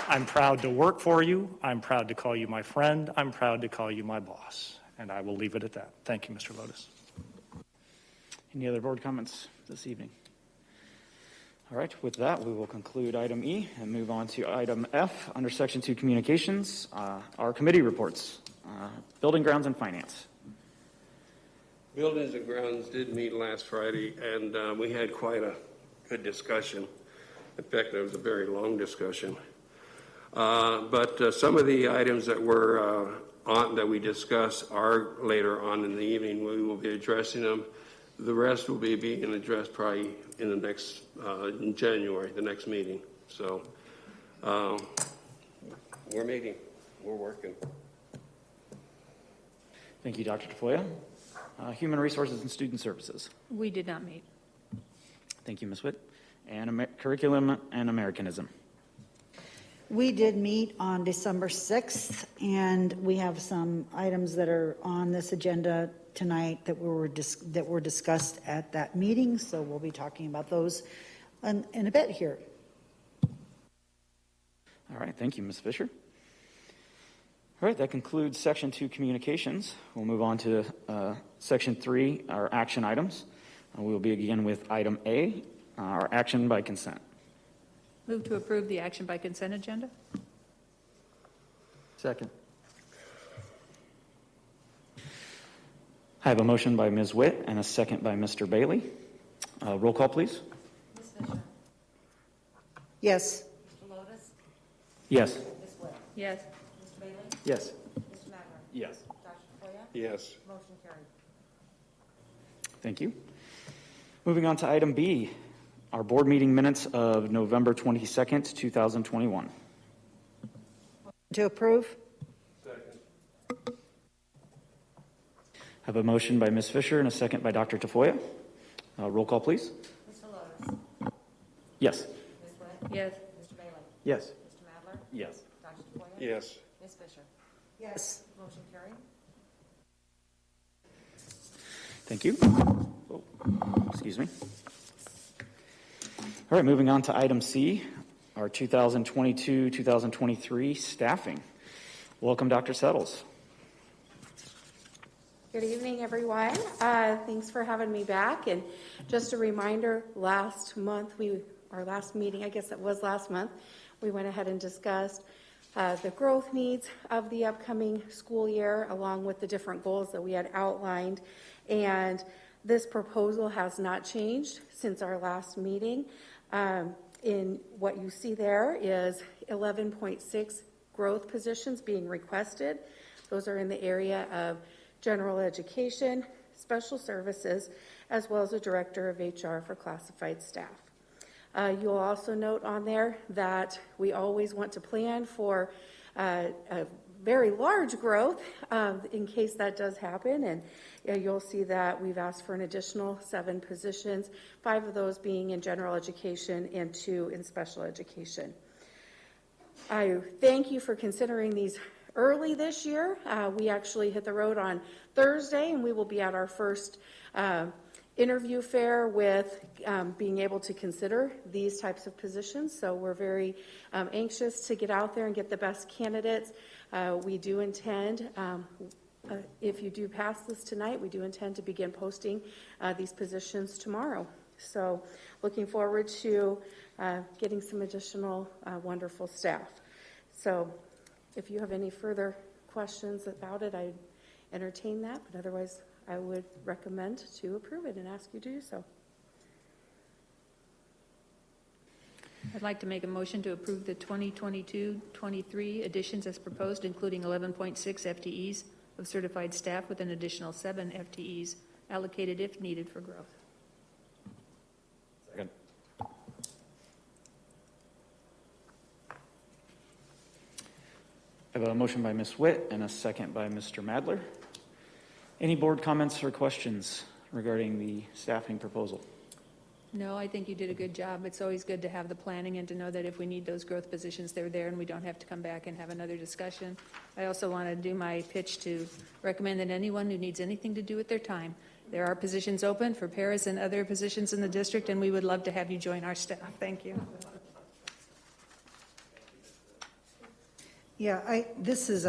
I'm proud to work for you. I'm proud to call you my friend. I'm proud to call you my boss. And I will leave it at that. Thank you, Mr. Lotus. Any other board comments this evening? All right, with that, we will conclude item E and move on to item F under section 2 communications, our committee reports, building, grounds, and finance. Buildings and Grounds did meet last Friday, and we had quite a good discussion. In fact, it was a very long discussion. But some of the items that were that we discuss are later on in the evening. We will be addressing them. The rest will be being addressed probably in the next in January, the next meeting. So we're meeting. We're working. Thank you, Dr. Tafoya. Human Resources and Student Services. We did not meet. Thank you, Ms. Witt. And Curriculum and Americanism. We did meet on December 6th, and we have some items that are on this agenda tonight that were discussed at that meeting, so we'll be talking about those in a bit here. All right, thank you, Ms. Fisher. All right, that concludes Section 2 communications. We'll move on to Section 3, our action items. We will begin with item A, our action by consent. Move to approve the action by consent agenda. Second. I have a motion by Ms. Witt and a second by Mr. Bailey. Roll call, please. Ms. Fisher? Yes. Mr. Lotus? Yes. Ms. Witt? Yes. Mr. Bailey? Yes. Mr. Magler? Yes. Dr. Tafoya? Yes. Motion carried. Thank you. Moving on to item B, our board meeting minutes of November 22nd, 2021. To approve? Second. I have a motion by Ms. Fisher and a second by Dr. Tafoya. Roll call, please. Mr. Lotus? Yes. Ms. Witt? Yes. Mr. Bailey? Yes. Mr. Magler? Yes. Dr. Tafoya? Yes. Ms. Fisher? Yes. Motion carried. Thank you. Oh, excuse me. All right, moving on to item C, our 2022-2023 staffing. Welcome, Dr. Settles. Good evening, everyone. Thanks for having me back. And just a reminder, last month, our last meeting, I guess it was last month, we went ahead and discussed the growth needs of the upcoming school year, along with the different goals that we had outlined. And this proposal has not changed since our last meeting. In what you see there is 11.6 growth positions being requested. Those are in the area of general education, special services, as well as a director of HR for classified staff. You'll also note on there that we always want to plan for a very large growth in case that does happen. And you'll see that we've asked for an additional 7 positions, 5 of those being in general education and 2 in special education. I thank you for considering these early this year. We actually hit the road on Thursday, and we will be at our first interview fair with being able to consider these types of positions. So we're very anxious to get out there and get the best candidates. We do intend, if you do pass this tonight, we do intend to begin posting these positions tomorrow. So looking forward to getting some additional wonderful staff. So if you have any further questions about it, I'd entertain that, but otherwise I would recommend to approve it and ask you to do so. I'd like to make a motion to approve the 2022-23 additions as proposed, including 11.6 FTEs of certified staff with an additional 7 FTEs allocated if needed for growth. Second. I have a motion by Ms. Witt and a second by Mr. Madler. Any board comments or questions regarding the staffing proposal? No, I think you did a good job. It's always good to have the planning and to know that if we need those growth positions, they're there and we don't have to come back and have another discussion. I also want to do my pitch to recommend that anyone who needs anything to do with their time, there are positions open for paras and other positions in the district, and we would love to have you join our staff. Thank you. Yeah, this is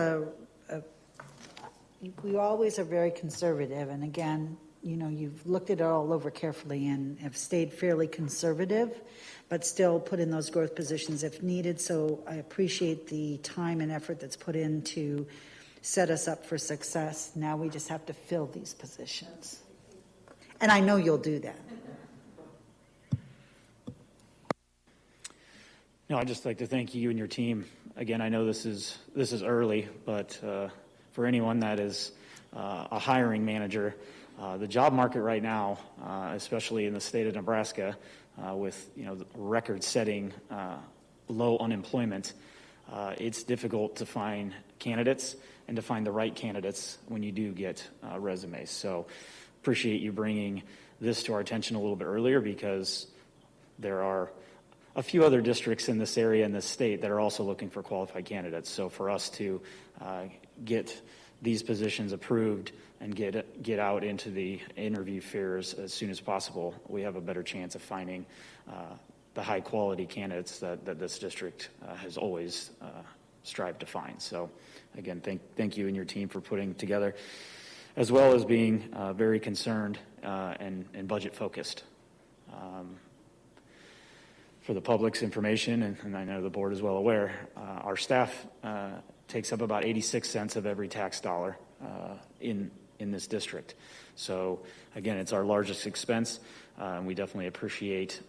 we always are very conservative, and again, you know, you've looked at it all over carefully and have stayed fairly conservative, but still put in those growth positions if needed. So I appreciate the time and effort that's put in to set us up for success. Now we just have to fill these positions. And I know you'll do that. No, I'd just like to thank you and your team. Again, I know this is early, but for anyone that is a hiring manager, the job market right now, especially in the state of Nebraska, with the record-setting low unemployment, it's difficult to find candidates and to find the right candidates when you do get resumes. So appreciate you bringing this to our attention a little bit earlier, because there are a few other districts in this area in this state that are also looking for qualified candidates. So for us to get these positions approved and get out into the interview fairs as soon as possible, we have a better chance of finding the high quality candidates that this district has always strived to find. So again, thank you and your team for putting together, as well as being very concerned and budget focused. For the public's information, and I know the board is well aware, our staff takes up about 86 cents of every tax dollar in this district. So again, it's our largest expense, and we definitely appreciate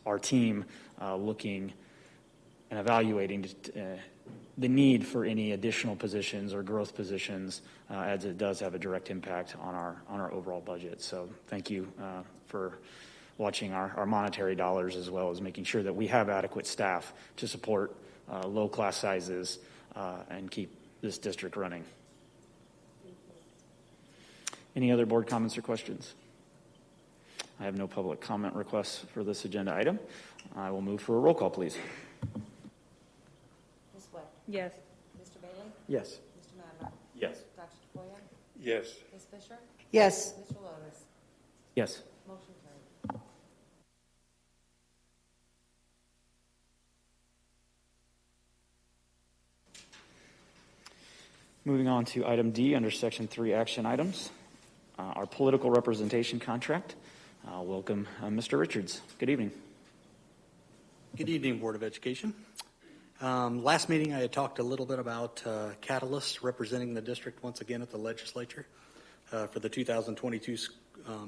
our team looking and evaluating the need for any additional positions or growth positions, as it does have a direct impact on our overall budget. So thank you for watching our monetary dollars, as well as making sure that we have adequate staff to support low class sizes and keep this district running. Any other board comments or questions? I have no public comment requests for this agenda item. I will move for a roll call, please. Ms. Webb? Yes. Mr. Bailey? Yes. Mr. Madler? Yes. Dr. Tafoya? Yes. Ms. Fisher? Yes. Mr. Lotus? Yes. Motion carried. Moving on to item D under section 3 action items, our political representation contract. Welcome, Mr. Richards. Good evening. Good evening, Board of Education. Last meeting, I had talked a little bit about Catalyst representing the district once again at the legislature for the 2022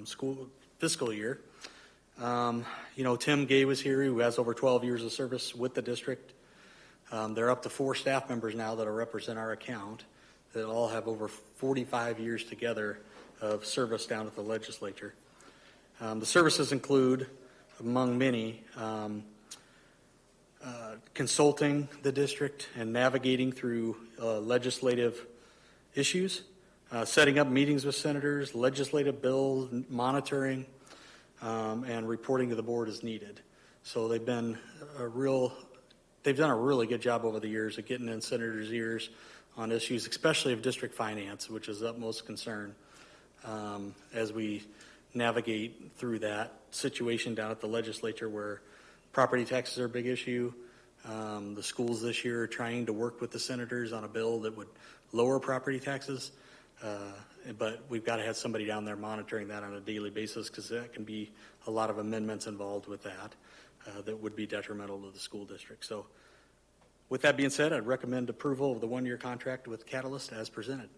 school fiscal year. Tim Gay was here, who has over 12 years of service with the district. They're up to 4 staff members now that represent our account that all have over 45 years together of service down at the legislature. The services include, among many, consulting the district and navigating through legislative issues, setting up meetings with senators, legislative bills, monitoring, and reporting to the board as needed. So they've done a really good job over the years of getting in senators' ears on issues, especially of district finance, which is utmost concern as we navigate through that situation down at the legislature where property taxes are a big issue. The schools this year are trying to work with the senators on a bill that would lower property taxes. But we've got to have somebody down there monitoring that on a daily basis, because that can be a lot of amendments involved with that that would be detrimental to the school district. So with that being said, I'd recommend approval of the one-year contract with Catalyst as presented.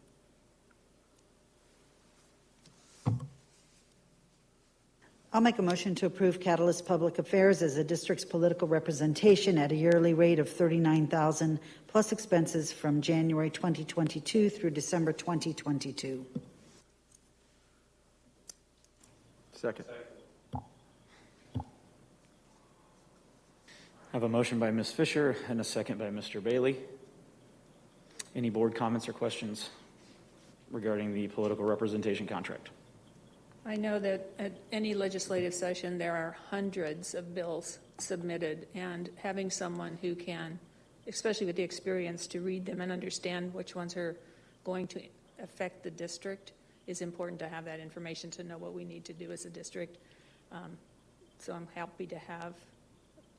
I'll make a motion to approve Catalyst Public Affairs as a district's political representation at a yearly rate of $39,000 plus expenses from January 2022 through December 2022. Second. I have a motion by Ms. Fisher and a second by Mr. Bailey. Any board comments or questions regarding the political representation contract? I know that at any legislative session, there are hundreds of bills submitted, and having someone who can, especially with the experience, to read them and understand which ones are going to affect the district is important to have that information to know what we need to do as a district. So I'm happy to have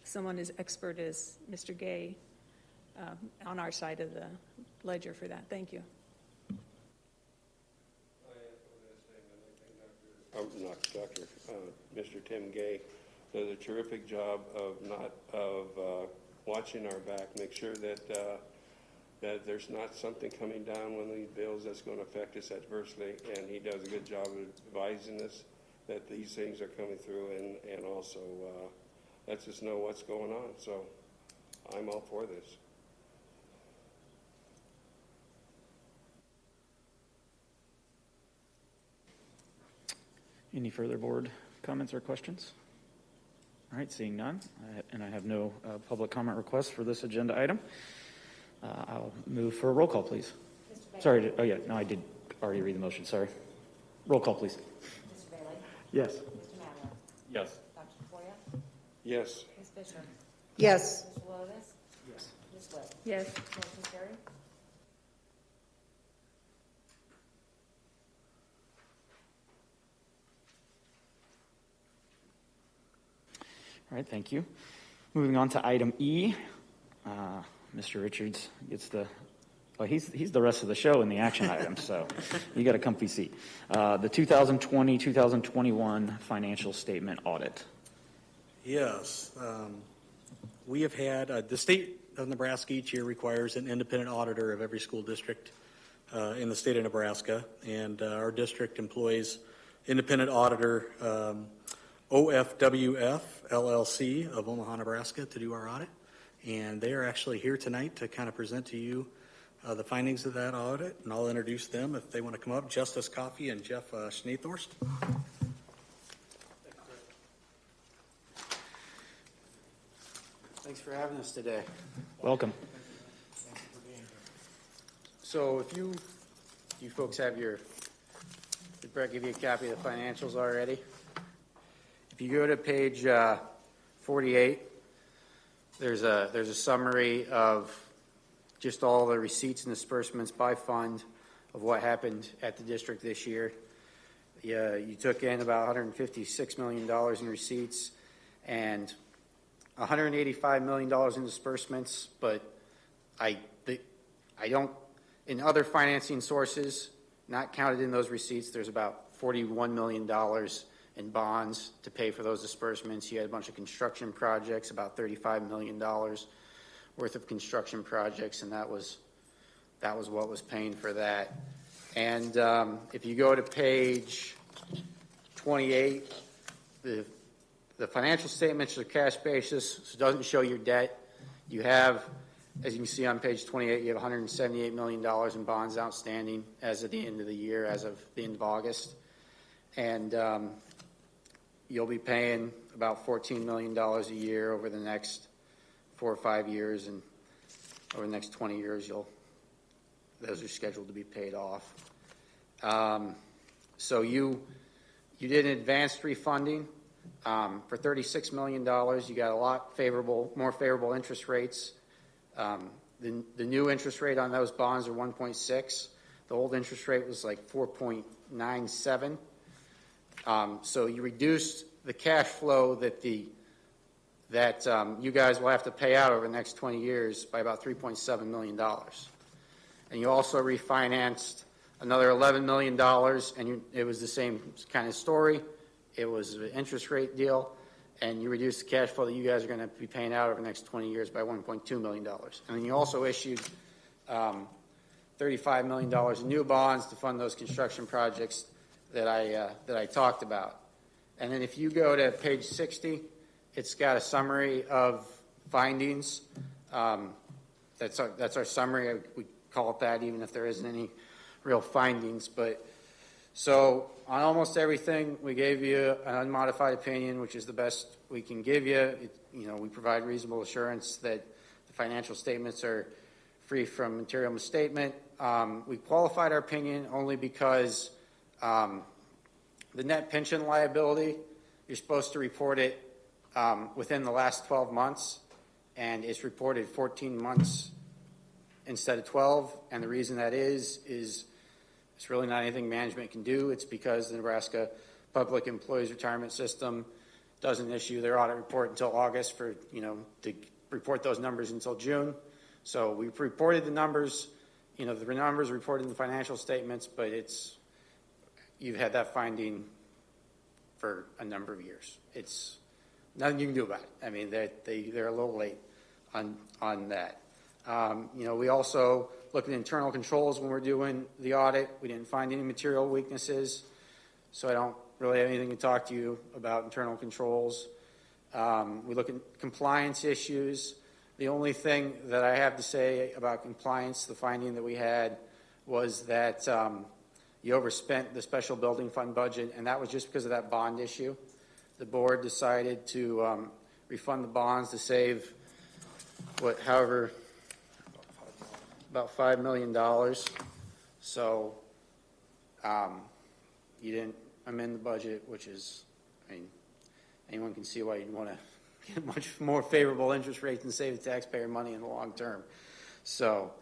someone as expert as Mr. Gay on our side of the ledger for that. Thank you. Mr. Tim Gay does a terrific job of watching our back, make sure that that there's not something coming down one of these bills that's going to affect us adversely, and he does a good job of advising us that these things are coming through, and also lets us know what's going on. So I'm all for this. Any further board comments or questions? All right, seeing none, and I have no public comment requests for this agenda item. I'll move for a roll call, please. Sorry, oh yeah, no, I did already read the motion, sorry. Roll call, please. Mr. Bailey? Yes. Mr. Madler? Yes. Dr. Tafoya? Yes. Ms. Fisher? Yes. Mr. Lotus? Yes. Ms. Witt? Yes. Motion carried. All right, thank you. Moving on to item E. Mr. Richards gets the, well, he's the rest of the show in the action items, so you got a comfy seat. The 2020-2021 financial statement audit. Yes. We have had, the state of Nebraska each year requires an independent auditor of every school district in the state of Nebraska, and our district employs independent auditor OFWF LLC of Omaha, Nebraska, to do our audit. And they are actually here tonight to kind of present to you the findings of that audit, and I'll introduce them if they want to come up. Justice Coffey and Jeff Schneethorst. Thanks for having us today. Welcome. So if you folks have your, did Brett give you a copy of the financials already? If you go to page 48, there's a summary of just all the receipts and disbursements by fund of what happened at the district this year. You took in about $156 million in receipts and $185 million in disbursements, but I don't, in other financing sources, not counted in those receipts, there's about $41 million in bonds to pay for those disbursements. You had a bunch of construction projects, about $35 million worth of construction projects, and that was what was paying for that. And if you go to page 28, the financial statements are cash basis, so it doesn't show your debt. You have, as you can see on page 28, you have $178 million in bonds outstanding as of the end of the year, as of the end of August. And you'll be paying about $14 million a year over the next 4 or 5 years, and over the next 20 years, those are scheduled to be paid off. So you did an advanced refunding for $36 million. You got a lot more favorable interest rates. The new interest rate on those bonds are 1.6. The old interest rate was like 4.97. So you reduced the cash flow that you guys will have to pay out over the next 20 years by about $3.7 million. And you also refinanced another $11 million, and it was the same kind of story. It was an interest rate deal, and you reduced the cash flow that you guys are going to be paying out over the next 20 years by $1.2 million. And then you also issued $35 million in new bonds to fund those construction projects that I talked about. And then if you go to page 60, it's got a summary of findings. That's our summary. We call it that, even if there isn't any real findings. But so on almost everything, we gave you an unmodified opinion, which is the best we can give you. We provide reasonable assurance that the financial statements are free from material misstatement. We qualified our opinion only because the net pension liability, you're supposed to report it within the last 12 months, and it's reported 14 months instead of 12. And the reason that is it's really not anything management can do. It's because the Nebraska Public Employees Retirement System doesn't issue their audit report until August to report those numbers until June. So we've reported the numbers, the numbers reported in the financial statements, but you've had that finding for a number of years. It's nothing you can do about it. I mean, they're a little late on that. We also look at internal controls when we're doing the audit. We didn't find any material weaknesses, so I don't really have anything to talk to you about internal controls. We look at compliance issues. The only thing that I have to say about compliance, the finding that we had, was that you overspent the special building fund budget, and that was just because of that bond issue. The board decided to refund the bonds to save about $5 million. So you didn't amend the budget, which is, anyone can see why you'd want to get much more favorable interest rates and save the taxpayer money in the long term. So,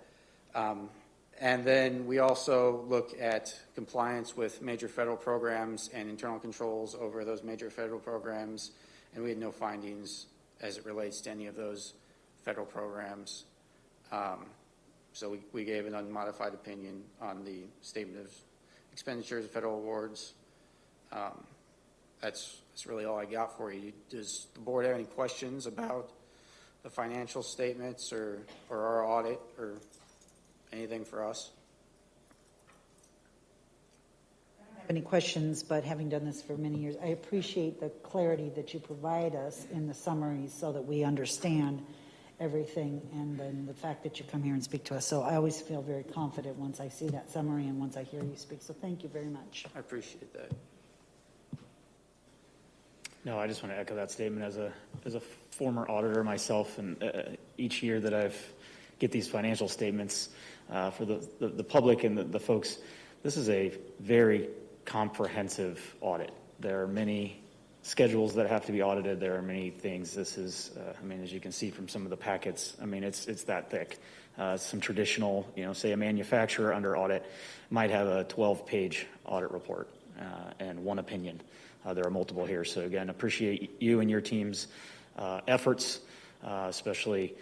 and then we also look at compliance with major federal programs and internal controls over those major federal programs, and we had no findings as it relates to any of those federal programs. So we gave an unmodified opinion on the statement of expenditures of federal awards. That's really all I got for you. Does the board have any questions about the financial statements or our audit or anything for us? I don't have any questions, but having done this for many years, I appreciate the clarity that you provide us in the summaries so that we understand everything, and then the fact that you come here and speak to us. So I always feel very confident once I see that summary and once I hear you speak. So thank you very much. I appreciate that. No, I just want to echo that statement as a former auditor myself, and each year that I've get these financial statements for the public and the folks, this is a very comprehensive audit. There are many schedules that have to be audited. There are many things. This is, as you can see from some of the packets, it's that thick. Some traditional, say a manufacturer under audit might have a 12-page audit report and one opinion. There are multiple here. So again, appreciate you and your team's efforts, especially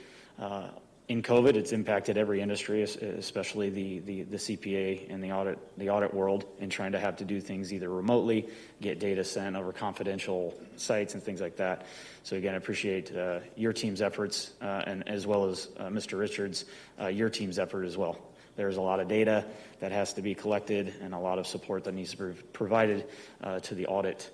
in COVID. It's impacted every industry, especially the CPA and the audit world, in trying to have to do things either remotely, get data sent over confidential sites and things like that. So again, I appreciate your team's efforts, and as well as Mr. Richards, your team's effort as well. There's a lot of data that has to be collected and a lot of support that needs to be provided to the audit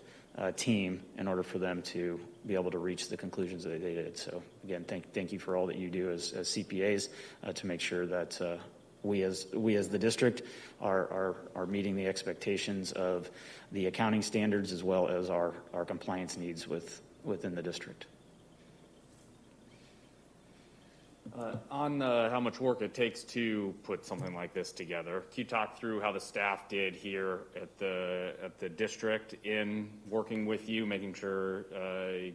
team in order for them to be able to reach the conclusions that they did. So again, thank you for all that you do as CPAs to make sure that we as the district are meeting the expectations of the accounting standards as well as our compliance needs within the district. On how much work it takes to put something like this together, can you talk through how the staff did here at the district in working with you, making sure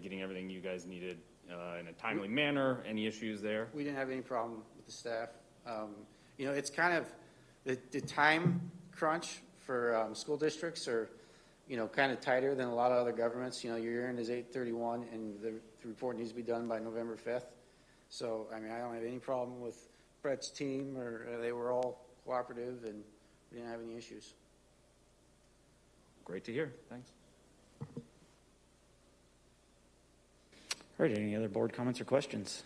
getting everything you guys needed in a timely manner? Any issues there? We didn't have any problem with the staff. It's kind of the time crunch for school districts are kind of tighter than a lot of other governments. Your year-end is 8/31, and the report needs to be done by November 5th. So, I don't have any problem with Brett's team, or they were all cooperative, and We didn't have any issues. Great to hear. Thanks. All right, any other board comments or questions?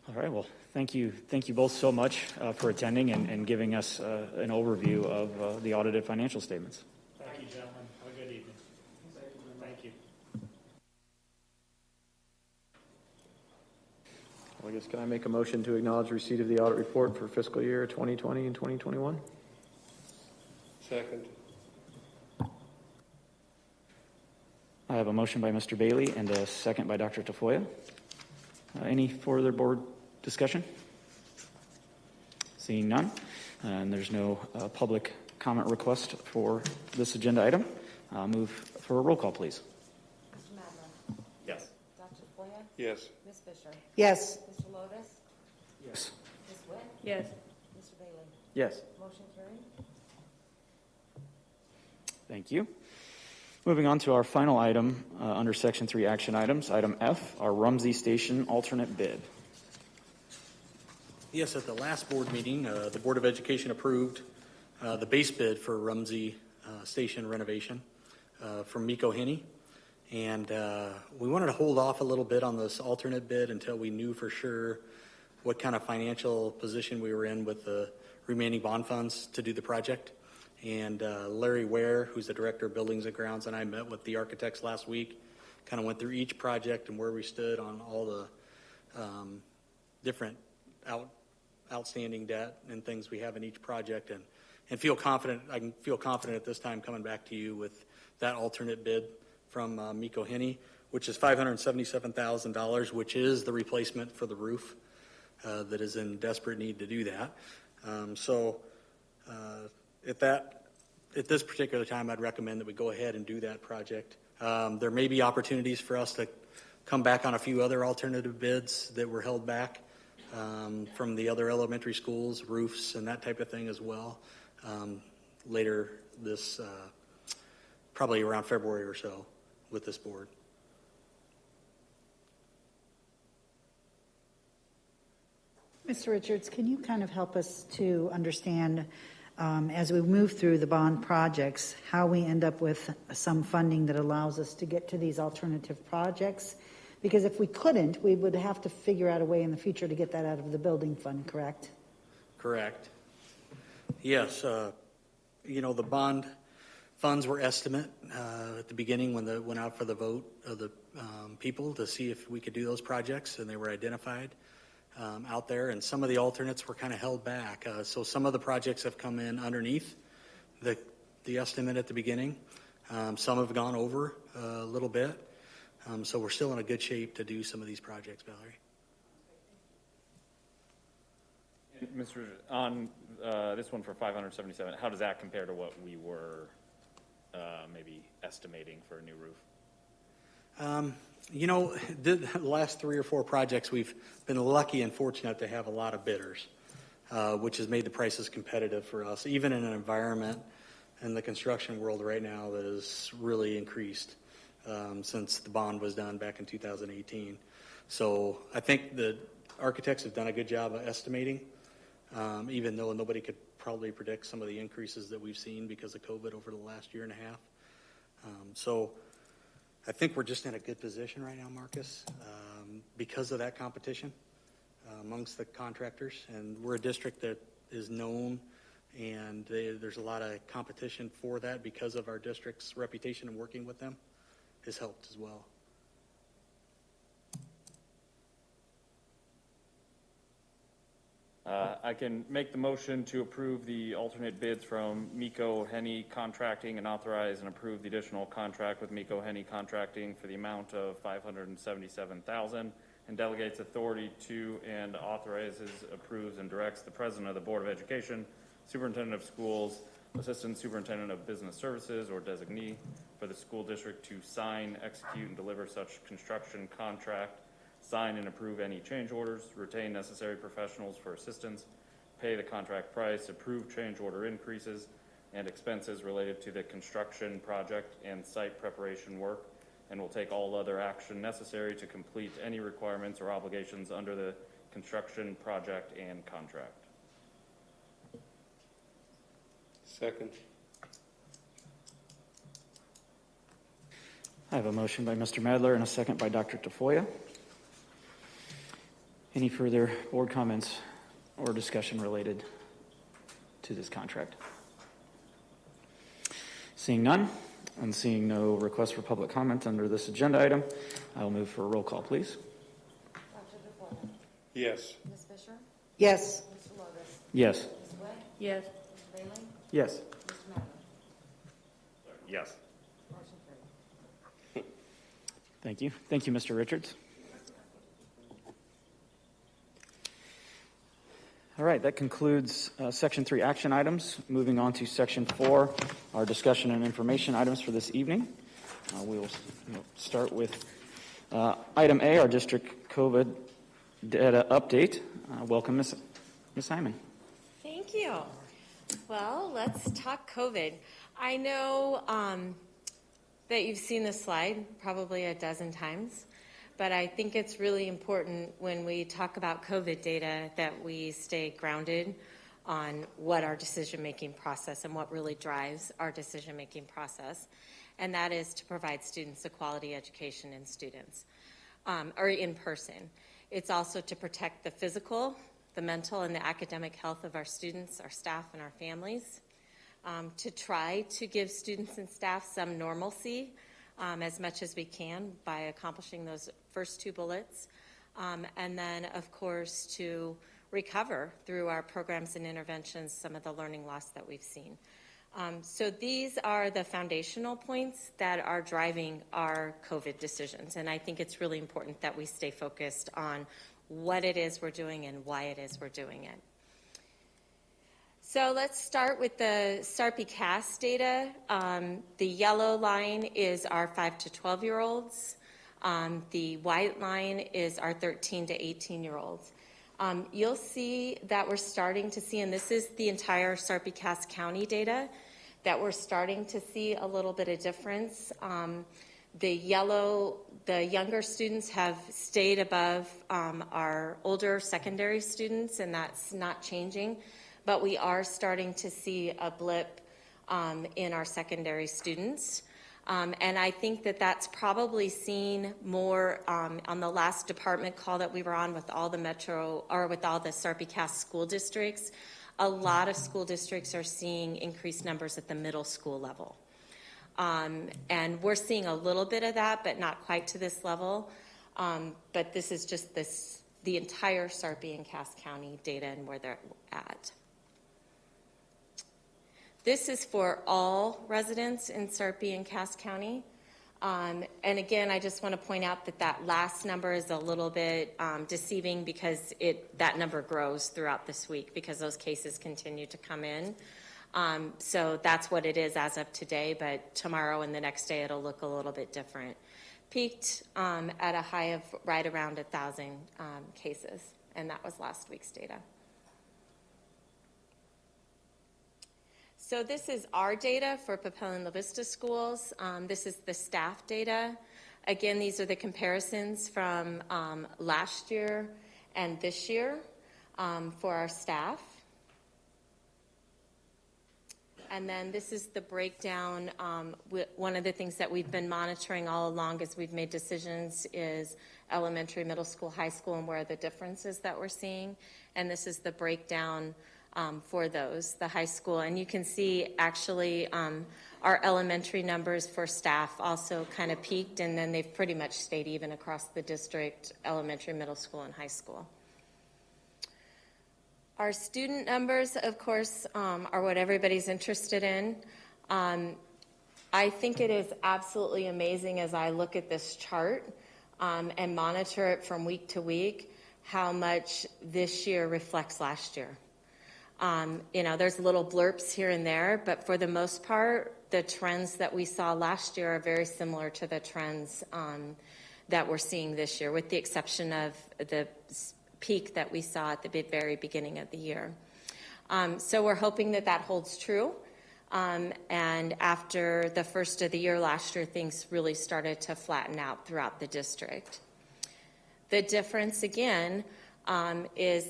All right, well, thank you both so much for attending and giving us an overview of the audited financial statements. Thank you, gentlemen. Have a good evening. Thank you. Well, I guess, can I make a motion to acknowledge receipt of the audit report for fiscal year 2020 and 2021? Second. I have a motion by Mr. Bailey and a second by Dr. Tafoya. Any further board discussion? Seeing none, and there's no public comment request for this agenda item. Move for a roll call, please. Mr. Madler? Yes. Dr. Foya? Yes. Ms. Fisher? Yes. Mr. Lotus? Yes. Ms. Witt? Yes. Mr. Bailey? Yes. Motion carried. Thank you. Moving on to our final item under Section 3 action items, item F, our Rumsey Station alternate bid. Yes, at the last board meeting, the Board of Education approved the base bid for Rumsey Station renovation from Miko Henney. And we wanted to hold off a little bit on this alternate bid until we knew for sure what kind of financial position we were in with the remaining bond funds to do the project. And Larry Ware, who's the Director of Buildings and Grounds, and I met with the architects last week, kind of went through each project and where we stood on all the different outstanding debt and things we have in each project, and feel confident. I can feel confident at this time coming back to you with that alternate bid from Miko Henney, which is $577,000, which is the replacement for the roof that is in desperate need to do that. At this particular time, I'd recommend that we go ahead and do that project. There may be opportunities for us to come back on a few other alternative bids that were held back from the other elementary schools, roofs, and that type of thing as well, later this, probably around February or so with this board. Mr. Richards, can you kind of help us to understand, as we move through the bond projects, how we end up with some funding that allows us to get to these alternative projects? Because if we couldn't, we would have to figure out a way in the future to get that out of the building fund, correct? Correct. Yes. The bond funds were estimate at the beginning when they went out for the vote of the people to see if we could do those projects, and they were identified out there, and some of the alternates were kind of held back. So some of the projects have come in underneath the estimate at the beginning. Some have gone over a little bit. So we're still in a good shape to do some of these projects, Valerie. And Mr. On this one for 577, how does that compare to what we were maybe estimating for a new roof? The last 3 or 4 projects, we've been lucky and fortunate to have a lot of bidders, which has made the prices competitive for us, even in an environment in the construction world right now that has really increased since the bond was done back in 2018. So I think the architects have done a good job of estimating, even though nobody could probably predict some of the increases that we've seen because of COVID over the last year and a half. So I think we're just in a good position right now, Marcus, because of that competition amongst the contractors. And we're a district that is known, and there's a lot of competition for that because of our district's reputation and working with them has helped as well. I can make the motion to approve the alternate bids from Miko Henney Contracting and authorize and approve the additional contract with Miko Henney Contracting for the amount of $577,000 and delegates authority to and authorizes, approves, and directs the President of the Board of Education, Superintendent of Schools, Assistant Superintendent of Business Services, or designee for the school district to sign, execute, and deliver such construction contract, sign and approve any change orders, retain necessary professionals for assistance, pay the contract price, approve change order increases and expenses related to the construction project and site preparation work, and will take all other action necessary to complete any requirements or obligations under the construction project and contract. Second. I have a motion by Mr. Madler and a second by Dr. Tafoya. Any further board comments or discussion related to this contract? Seeing none, and seeing no request for public comment under this agenda item, I will move for a roll call, please. Dr. DeFoya. Yes. Ms. Fisher? Yes. Mr. Lotus? Yes. Ms. Witt? Yes. Mr. Bailey? Yes. Mr. Madler? Yes. Motion carried. Thank you. Thank you, Mr. Richards. All right, that concludes Section 3 action items. Moving on to Section 4, our discussion and information items for this evening. We'll start with item A, our district COVID data update. Welcome, Ms. Hyman. Thank you. Well, let's talk COVID. I know that you've seen this slide probably a dozen times, but I think it's really important when we talk about COVID data that we stay grounded on what our decision-making process and what really drives our decision-making process, and that is to provide students a quality education in students, or in person. It's also to protect the physical, the mental, and the academic health of our students, our staff, and our families, to try to give students and staff some normalcy as much as we can by accomplishing those first two bullets. And then, of course, to recover through our programs and interventions some of the learning loss that we've seen. So these are the foundational points that are driving our COVID decisions. And I think it's really important that we stay focused on what it is we're doing and why it is we're doing it. So let's start with the SARPI-CAS data. The yellow line is our 5 to 12-year-olds. The white line is our 13 to 18-year-olds. You'll see that we're starting to see, and this is the entire SARPI-CAS County data, that we're starting to see a little bit of difference. The younger students have stayed above our older secondary students, and that's not changing. But we are starting to see a blip in our secondary students. And I think that that's probably seen more on the last department call that we were on with all the SARPI-CAS school districts. A lot of school districts are seeing increased numbers at the middle school level. And we're seeing a little bit of that, but not quite to this level. But this is just the entire SARPI and Cass County data and where they're at. This is for all residents in Sarpy and Cass County. And again, I just want to point out that that last number is a little bit deceiving because that number grows throughout this week because those cases continue to come in. So that's what it is as of today, but tomorrow and the next day it'll look a little bit different. Peaked at a high of right around 1,000 cases, and that was last week's data. So this is our data for Papillion and La Vista schools. This is the staff data. Again, these are the comparisons from last year and this year for our staff. And then this is the breakdown. One of the things that we've been monitoring all along as we've made decisions is elementary, middle school, high school, and where are the differences that we're seeing. And this is the breakdown for those, the high school. And you can see actually our elementary numbers for staff also kind of peaked, and then they've pretty much stayed even across the district, elementary, middle school, and high school. Our student numbers, of course, are what everybody's interested in. I think it is absolutely amazing as I look at this chart and monitor it from week to week, how much this year reflects last year. There's little blurps here and there, but for the most part, the trends that we saw last year are very similar to the trends that we're seeing this year, with the exception of the peak that we saw at the very beginning of the year. So we're hoping that that holds true. And after the first of the year last year, things really started to flatten out throughout the district. The difference, again, is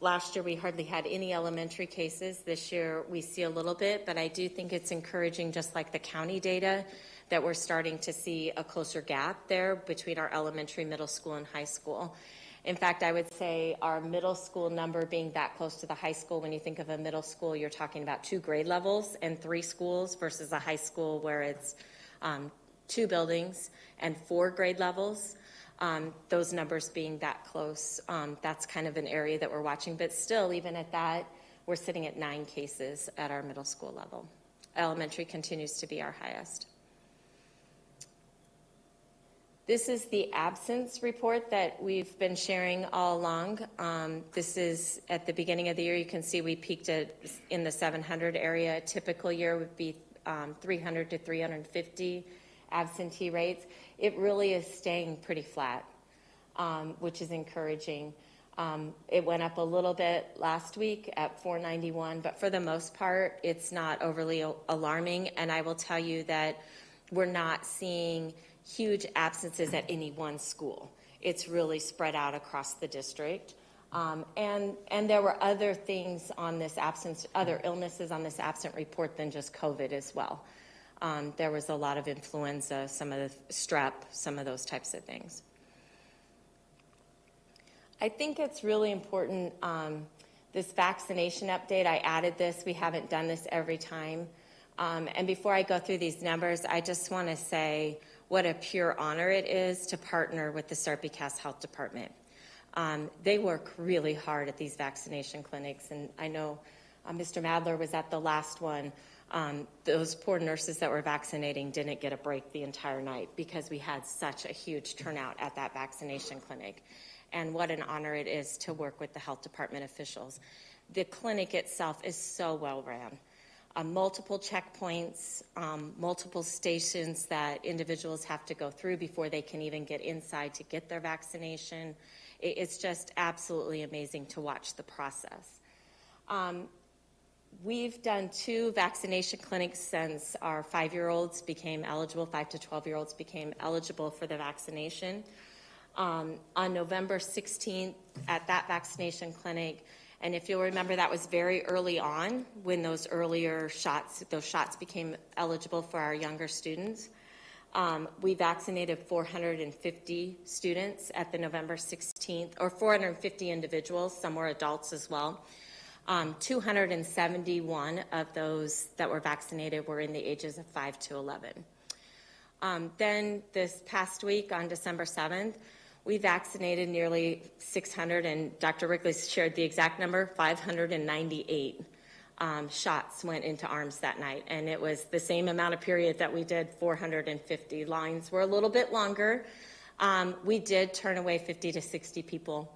Last year, we hardly had any elementary cases. This year, we see a little bit, but I do think it's encouraging, just like the county data, that we're starting to see a closer gap there between our elementary, middle school, and high school. In fact, I would say our middle school number being that close to the high school, when you think of a middle school, you're talking about 2 grade levels and 3 schools versus a high school where it's 2 buildings and 4 grade levels. Those numbers being that close, that's kind of an area that we're watching. But still, even at that, we're sitting at 9 cases at our middle school level. Elementary continues to be our highest. This is the absence report that we've been sharing all along. This is at the beginning of the year. You can see we peaked in the 700 area. A typical year would be 300 to 350 absentee rates. It really is staying pretty flat, which is encouraging. It went up a little bit last week at 491, but for the most part, it's not overly alarming. And I will tell you that we're not seeing huge absences at any one school. It's really spread out across the district. And there were other things on this absence, other illnesses on this absent report than just COVID as well. There was a lot of influenza, some of the strep, some of those types of things. I think it's really important, this vaccination update, I added this. We haven't done this every time. And before I go through these numbers, I just want to say what a pure honor it is to partner with the Sarpy-Cass Health Department. They work really hard at these vaccination clinics, and I know Mr. Madler was at the last one. Those poor nurses that were vaccinating didn't get a break the entire night because we had such a huge turnout at that vaccination clinic. And what an honor it is to work with the health department officials. The clinic itself is so well ran. Multiple checkpoints, multiple stations that individuals have to go through before they can even get inside to get their vaccination. It's just absolutely amazing to watch the process. We've done 2 vaccination clinics since our 5-year-olds became eligible, 5 to 12-year-olds became eligible for the vaccination. On November 16th at that vaccination clinic, and if you'll remember, that was very early on when those shots became eligible for our younger students. We vaccinated 450 students at the November 16th, or 450 individuals, some were adults as well. 271 of those that were vaccinated were in the ages of 5 to 11. Then this past week on December 7th, we vaccinated nearly 600, and Dr. Rickley shared the exact number, 598 shots went into arms that night. And it was the same amount of period that we did 450. Lines were a little bit longer. We did turn away 50 to 60 people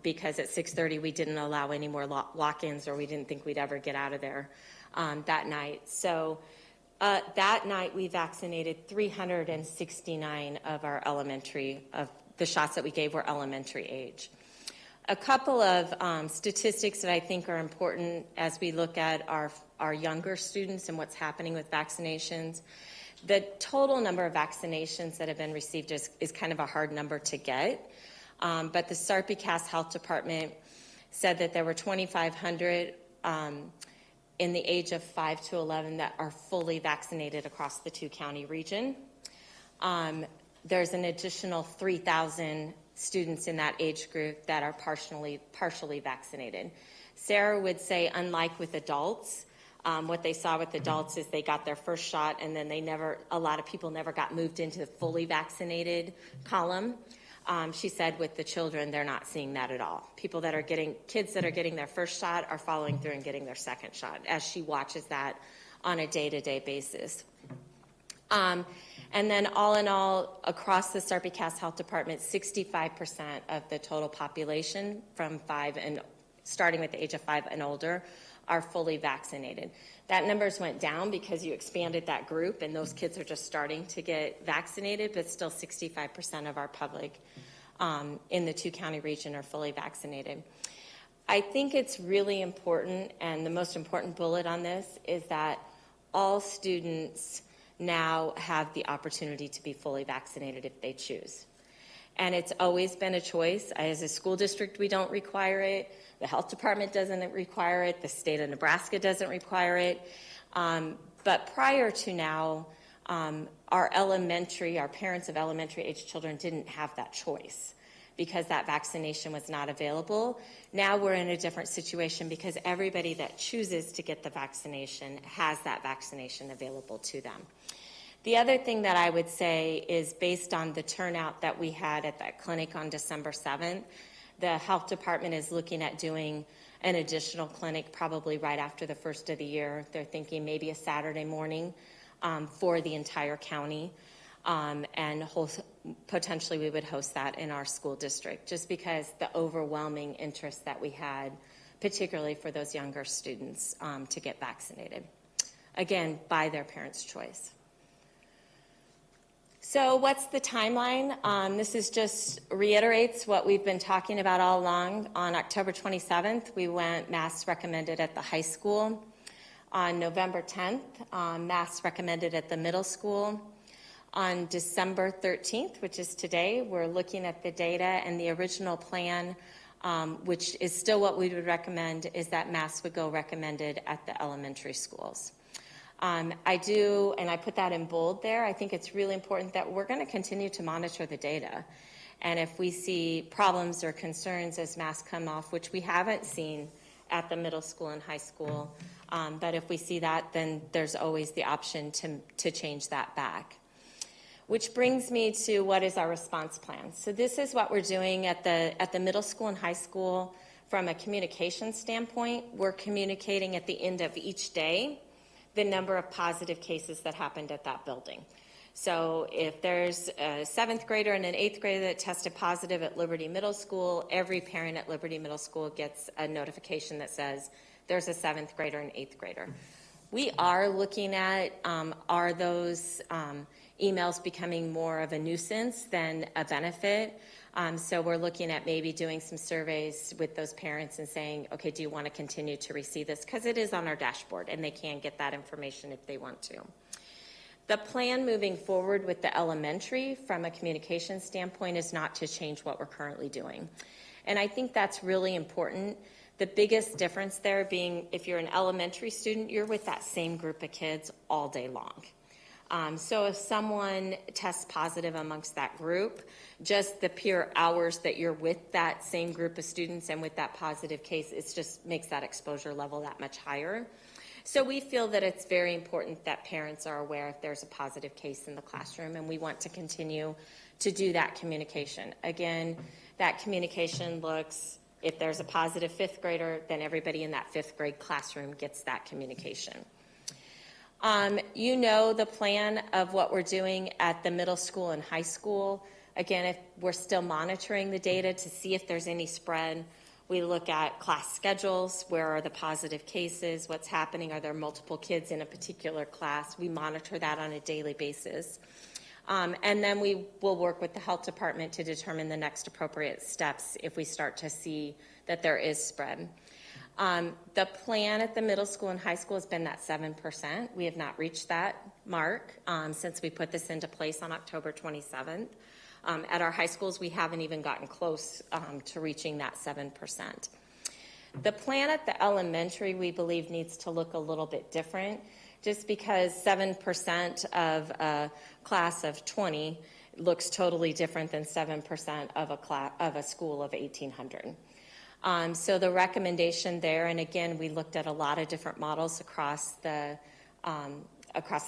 because at 6:30 we didn't allow any more walk-ins, or we didn't think we'd ever get out of there that night. So that night we vaccinated 369 of our elementary, of the shots that we gave were elementary age. A couple of statistics that I think are important as we look at our younger students and what's happening with vaccinations. The total number of vaccinations that have been received is kind of a hard number to get. But the Sarpy-Cass Health Department said that there were 2,500 in the age of 5 to 11 that are fully vaccinated across the 2-county region. There's an additional 3,000 students in that age group that are partially vaccinated. Sarah would say, unlike with adults, what they saw with adults is they got their first shot and then a lot of people never got moved into the fully vaccinated column. She said with the children, they're not seeing that at all. Kids that are getting their first shot are following through and getting their second shot, as she watches that on a day-to-day basis. And then all in all, across the Sarpy-Cass Health Department, 65% of the total population from starting with the age of 5 and older are fully vaccinated. That numbers went down because you expanded that group and those kids are just starting to get vaccinated, but still 65% of our public in the 2-county region are fully vaccinated. I think it's really important, and the most important bullet on this is that all students now have the opportunity to be fully vaccinated if they choose. And it's always been a choice. As a school district, we don't require it. The health department doesn't require it. The state of Nebraska doesn't require it. But prior to now, our parents of elementary age children didn't have that choice because that vaccination was not available. Now we're in a different situation because everybody that chooses to get the vaccination has that vaccination available to them. The other thing that I would say is based on the turnout that we had at that clinic on December 7th, the health department is looking at doing an additional clinic probably right after the first of the year. They're thinking maybe a Saturday morning for the entire county. And potentially we would host that in our school district just because the overwhelming interest that we had, particularly for those younger students to get vaccinated. Again, by their parents' choice. So what's the timeline? This is just reiterates what we've been talking about all along. On October 27th, we went masks recommended at the high school. On November 10th, masks recommended at the middle school. On December 13th, which is today, we're looking at the data, and the original plan, which is still what we would recommend, is that masks would go recommended at the elementary schools. I do, and I put that in bold there, I think it's really important that we're going to continue to monitor the data. And if we see problems or concerns as masks come off, which we haven't seen at the middle school and high school, but if we see that, then there's always the option to change that back. Which brings me to what is our response plan. So this is what we're doing at the middle school and high school from a communication standpoint. We're communicating at the end of each day the number of positive cases that happened at that building. So if there's a 7th grader and an 8th grader that tested positive at Liberty Middle School, every parent at Liberty Middle School gets a notification that says there's a 7th grader and 8th grader. We are looking at, are those emails becoming more of a nuisance than a benefit? So we're looking at maybe doing some surveys with those parents and saying, okay, do you want to continue to receive this? Because it is on our dashboard and they can get that information if they want to. The plan moving forward with the elementary from a communication standpoint is not to change what we're currently doing. And I think that's really important. The biggest difference there being if you're an elementary student, you're with that same group of kids all day long. So if someone tests positive amongst that group, just the pure hours that you're with that same group of students and with that positive case, it just makes that exposure level that much higher. So we feel that it's very important that parents are aware if there's a positive case in the classroom, and we want to continue to do that communication. Again, that communication looks, if there's a positive 5th grader, then everybody in that 5th grade classroom gets that communication. You know the plan of what we're doing at the middle school and high school. Again, if we're still monitoring the data to see if there's any spread, we look at class schedules, where are the positive cases, what's happening, are there multiple kids in a particular class? We monitor that on a daily basis. And then we will work with the health department to determine the next appropriate steps if we start to see that there is spread. The plan at the middle school and high school has been that 7%. We have not reached that mark since we put this into place on October 27th. At our high schools, we haven't even gotten close to reaching that 7%. The plan at the elementary, we believe, needs to look a little bit different, just because 7% of a class of 20 looks totally different than 7% of a school of 1,800. So the recommendation there, and again, we looked at a lot of different models across the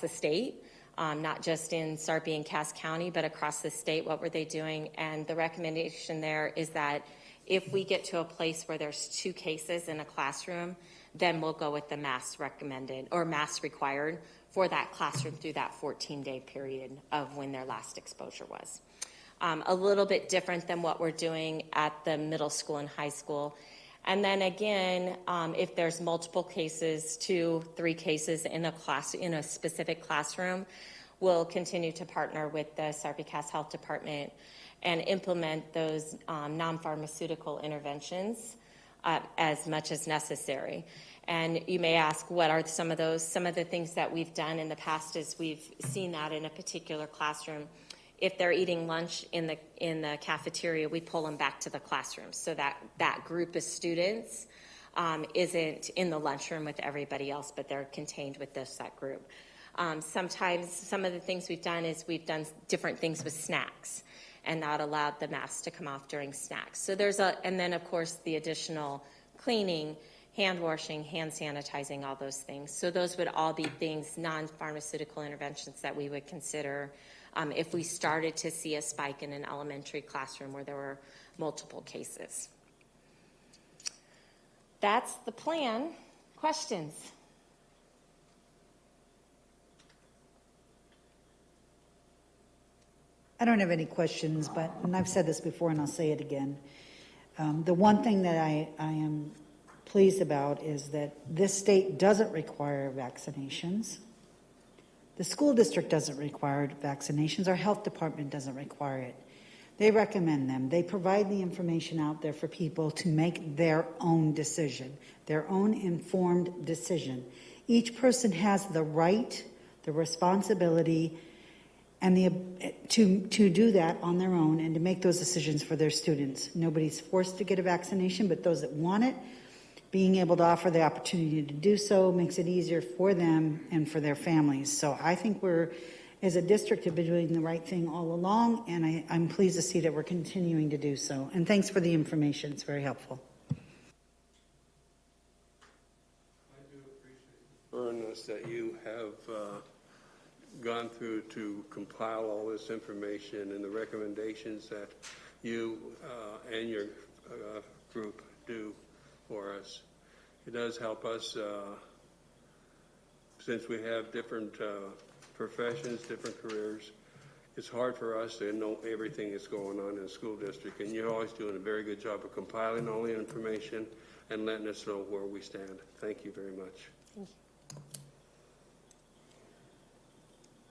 state, not just in Sarpy and Cass County, but across the state, what were they doing? And the recommendation there is that if we get to a place where there's 2 cases in a classroom, then we'll go with the mask recommended or mask required for that classroom through that 14-day period of when their last exposure was. A little bit different than what we're doing at the middle school and high school. And then again, if there's multiple cases, 2, 3 cases in a specific classroom, we'll continue to partner with the Sarpy-Cass Health Department and implement those non-pharmaceutical interventions as much as necessary. And you may ask, what are some of those? Some of the things that we've done in the past is we've seen that in a particular classroom, if they're eating lunch in the cafeteria, we pull them back to the classroom so that that group of students isn't in the lunchroom with everybody else, but they're contained with that group. Sometimes some of the things we've done is we've done different things with snacks and not allowed the masks to come off during snacks. So and then of course the additional cleaning, hand washing, hand sanitizing, all those things. So those would all be things, non-pharmaceutical interventions that we would consider if we started to see a spike in an elementary classroom where there were multiple cases. That's the plan. Questions? I don't have any questions, and I've said this before and I'll say it again. The one thing that I am pleased about is that this state doesn't require vaccinations. The school district doesn't require vaccinations. Our health department doesn't require it. They recommend them. They provide the information out there for people to make their own decision, their own informed decision. Each person has the right, the responsibility, and to do that on their own and to make those decisions for their students. Nobody's forced to get a vaccination, but those that want it, being able to offer the opportunity to do so makes it easier for them and for their families. So I think we're, as a district, have been doing the right thing all along, and I'm pleased to see that we're continuing to do so. And thanks for the information. It's very helpful. I do appreciate the thoroughness that you have gone through to compile all this information and the recommendations that you and your group do for us. It does help us since we have different professions, different careers. It's hard for us to know everything that's going on in the school district, and you're always doing a very good job of compiling all the information and letting us know where we stand. Thank you very much. Thank you.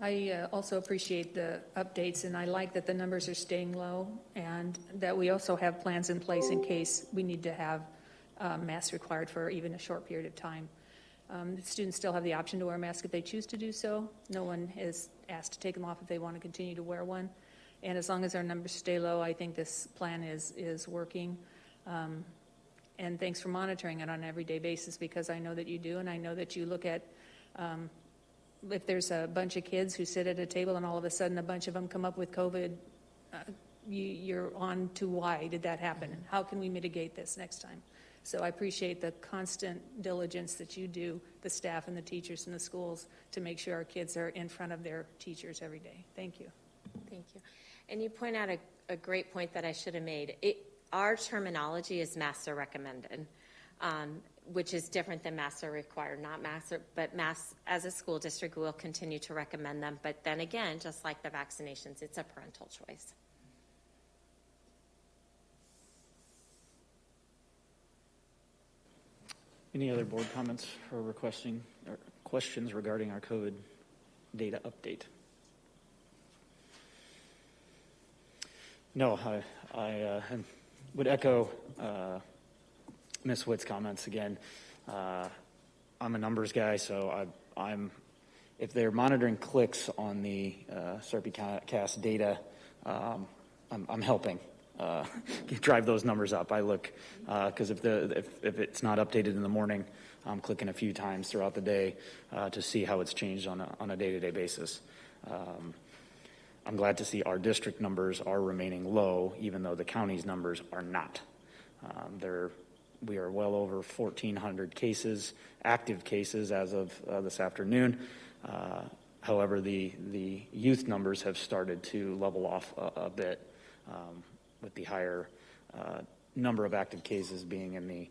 I also appreciate the updates, and I like that the numbers are staying low and that we also have plans in place in case we need to have masks required for even a short period of time. Students still have the option to wear a mask if they choose to do so. No one is asked to take them off if they want to continue to wear one. And as long as our numbers stay low, I think this plan is working. And thanks for monitoring it on an everyday basis, because I know that you do, and I know that you look at if there's a bunch of kids who sit at a table and all of a sudden a bunch of them come up with COVID, you're on to why did that happen and how can we mitigate this next time. So I appreciate the constant diligence that you do, the staff and the teachers in the schools, to make sure our kids are in front of their teachers every day. Thank you. Thank you. And you point out a great point that I should have made. Our terminology is masks are recommended, which is different than masks are required. Not masks, but masks as a school district will continue to recommend them. But then again, just like the vaccinations, it's a parental choice. Any other board comments or requesting or questions regarding our COVID data update? No, I would echo Ms. Witt's comments again. I'm a numbers guy, so I'm if they're monitoring clicks on the SARPI-CAS data, I'm helping drive those numbers up. I look because if it's not updated in the morning, I'm clicking a few times throughout the day to see how it's changed on a day-to-day basis. I'm glad to see our district numbers are remaining low, even though the county's numbers are not. We are well over 1,400 cases, active cases as of this afternoon. However, the youth numbers have started to level off a bit, with the higher number of active cases being in the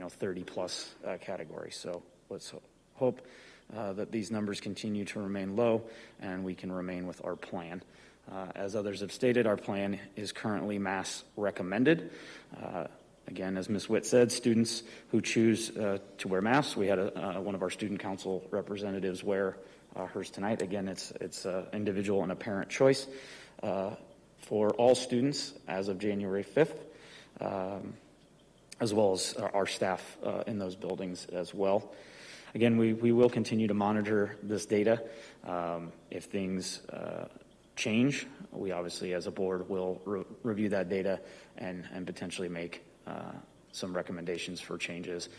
30 plus category. So let's hope that these numbers continue to remain low and we can remain with our plan. As others have stated, our plan is currently mask recommended. Again, as Ms. Witt said, students who choose to wear masks, we had one of our student council representatives wear hers tonight. Again, it's individual and a parent choice. For all students as of January 5th, as well as our staff in those buildings as well. Again, we will continue to monitor this data. If things change, we obviously, as a board, will review that data and potentially make some recommendations for changes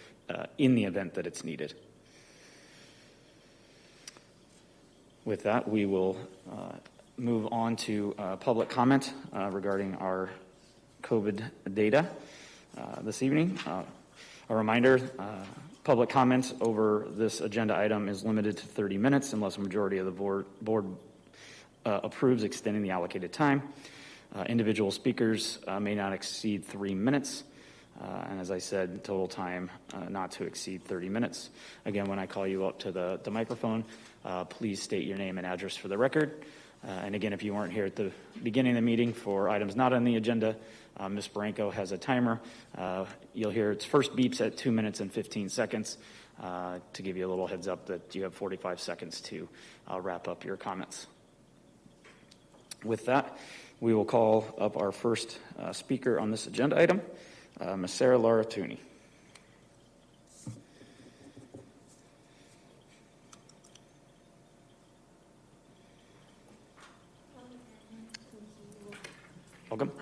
in the event that it's needed. With that, we will move on to public comment regarding our COVID data this evening. A reminder, public comments over this agenda item is limited to 30 minutes unless a majority of the board approves extending the allocated time. Individual speakers may not exceed 3 minutes. And as I said, total time not to exceed 30 minutes. Again, when I call you up to the microphone, please state your name and address for the record. And again, if you weren't here at the beginning of the meeting for items not on the agenda, Ms. Branco has a timer. You'll hear its first beeps at 2 minutes and 15 seconds to give you a little heads up that you have 45 seconds to wrap up your comments. With that, we will call up our first speaker on this agenda item, Ms. Sarah Laura Tooney. Welcome.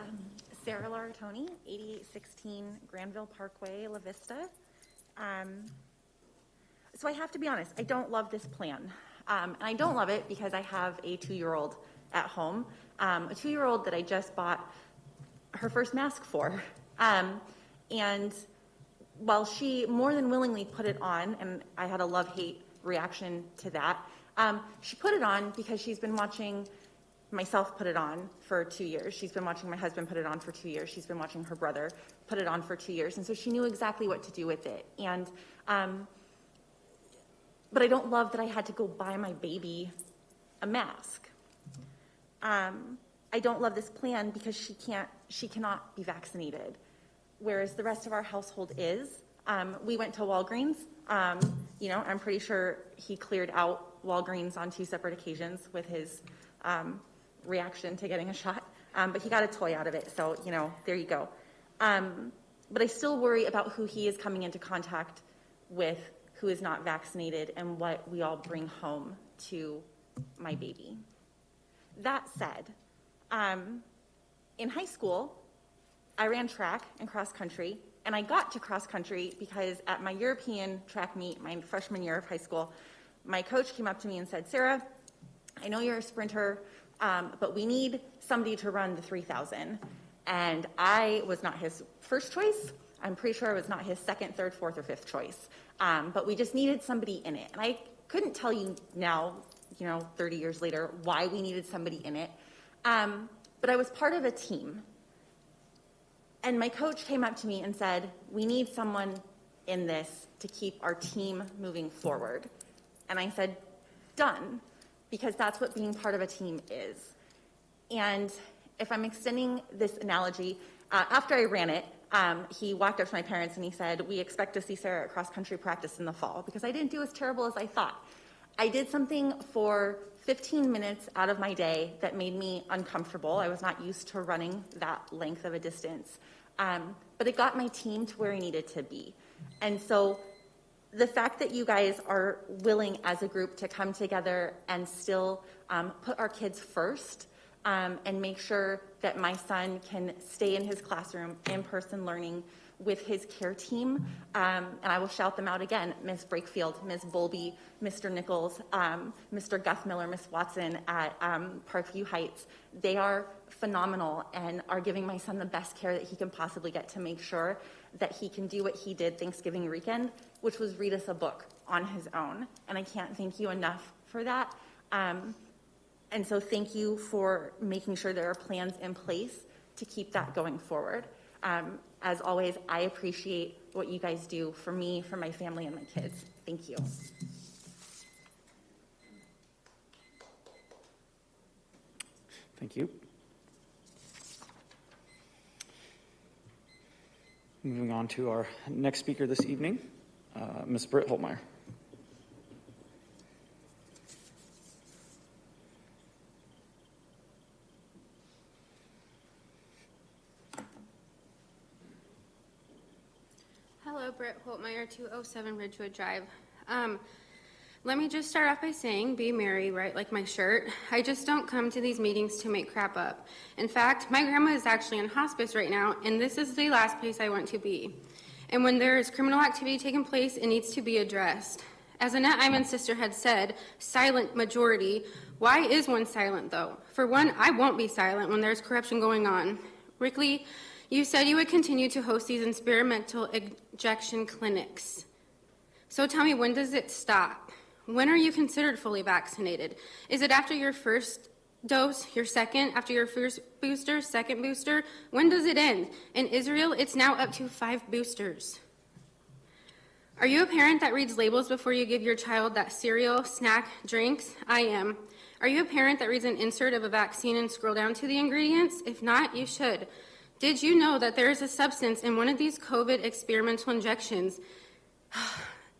Sarah Laratoni, 8816 Granville Parkway, La Vista. So I have to be honest, I don't love this plan. And I don't love it because I have a 2-year-old at home, a 2-year-old that I just bought her first mask for. And while she more than willingly put it on, and I had a love-hate reaction to that, she put it on because she's been watching myself put it on for 2 years. She's been watching my husband put it on for 2 years. She's been watching her brother put it on for 2 years. And so she knew exactly what to do with it. And, but I don't love that I had to go buy my baby a mask. I don't love this plan because she cannot be vaccinated, whereas the rest of our household is. We went to Walgreens. I'm pretty sure he cleared out Walgreens on 2 separate occasions with his reaction to getting a shot, but he got a toy out of it, so there you go. But I still worry about who he is coming into contact with who is not vaccinated and what we all bring home to my baby. That said, in high school, I ran track and cross country, and I got to cross country because at my European track meet, my freshman year of high school, my coach came up to me and said, Sarah, I know you're a sprinter, but we need somebody to run the 3,000. And I was not his first choice. I'm pretty sure I was not his second, third, fourth, or fifth choice. But we just needed somebody in it. And I couldn't tell you now, 30 years later, why we needed somebody in it. But I was part of a team. And my coach came up to me and said, we need someone in this to keep our team moving forward. And I said, done. Because that's what being part of a team is. And if I'm extending this analogy, after I ran it, he walked up to my parents and he said, we expect to see Sarah at cross-country practice in the fall, because I didn't do as terrible as I thought. I did something for 15 minutes out of my day that made me uncomfortable. I was not used to running that length of a distance. But it got my team to where I needed to be. And so the fact that you guys are willing as a group to come together and still put our kids first and make sure that my son can stay in his classroom, in-person learning with his care team, and I will shout them out again, Ms. Brakefield, Ms. Bolby, Mr. Nichols, Mr. Guthmiller, Ms. Watson at Parkview Heights. They are phenomenal and are giving my son the best care that he can possibly get to make sure that he can do what he did Thanksgiving weekend, which was read us a book on his own. And I can't thank you enough for that. And so thank you for making sure there are plans in place to keep that going forward. As always, I appreciate what you guys do for me, for my family, and my kids. Thank you. Thank you. Moving on to our next speaker this evening, Ms. Britt Hope. Hello, Britt Holtmeyer, 207 Ridgewood Drive. Let me just start off by saying, be merry, right, like my shirt. I just don't come to these meetings to make crap up. In fact, my grandma is actually in hospice right now, and this is the last place I want to be. And when there is criminal activity taking place, it needs to be addressed. As Annette Iman's sister had said, silent majority. Why is one silent, though? For one, I won't be silent when there's corruption going on. Rickley, you said you would continue to host these experimental injection clinics. So tell me, when does it stop? When are you considered fully vaccinated? Is it after your first dose, your second, after your first booster, second booster? When does it end? In Israel, it's now up to 5 boosters. Are you a parent that reads labels before you give your child that cereal, snack, drinks? I am. Are you a parent that reads an insert of a vaccine and scroll down to the ingredients? If not, you should. Did you know that there is a substance in one of these COVID experimental injections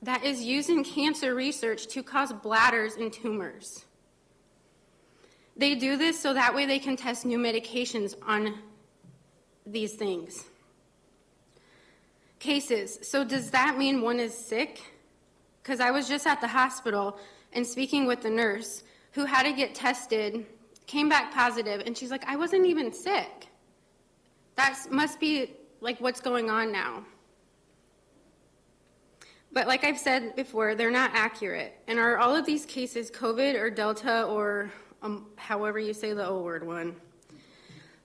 that is used in cancer research to cause bladders and tumors? They do this so that way they can test new medications on these things. Cases. So does that mean one is sick? Because I was just at the hospital and speaking with the nurse who had to get tested, came back positive, and she's like, I wasn't even sick. That must be like what's going on now. But like I've said before, they're not accurate. And are all of these cases COVID or Delta or however you say the O word one?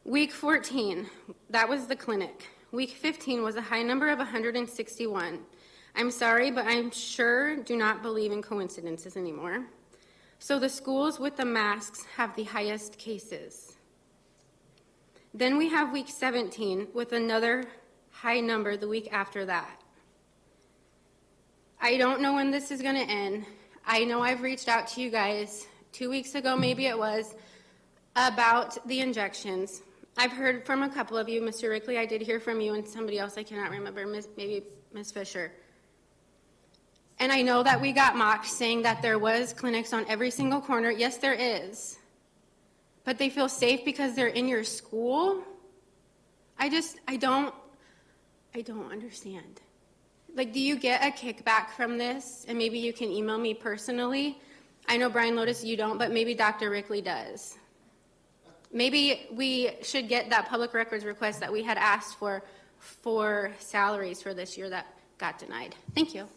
Week 14, that was the clinic. Week 15 was a high number of 161. I'm sorry, but I'm sure do not believe in coincidences anymore. So the schools with the masks have the highest cases. Then we have week 17 with another high number the week after that. I don't know when this is going to end. I know I've reached out to you guys 2 weeks ago, maybe it was, about the injections. I've heard from a couple of you, Mr. Rickley, I did hear from you, and somebody else I cannot remember, maybe Ms. Fisher. And I know that we got mocked saying that there was clinics on every single corner. Yes, there is. But they feel safe because they're in your school? I don't understand. Like, do you get a kickback from this? And maybe you can email me personally. I know, Brian Lotus, you don't, but maybe Dr. Rickley does. Maybe we should get that public records request that we had asked for salaries for this year that got denied. Thank you.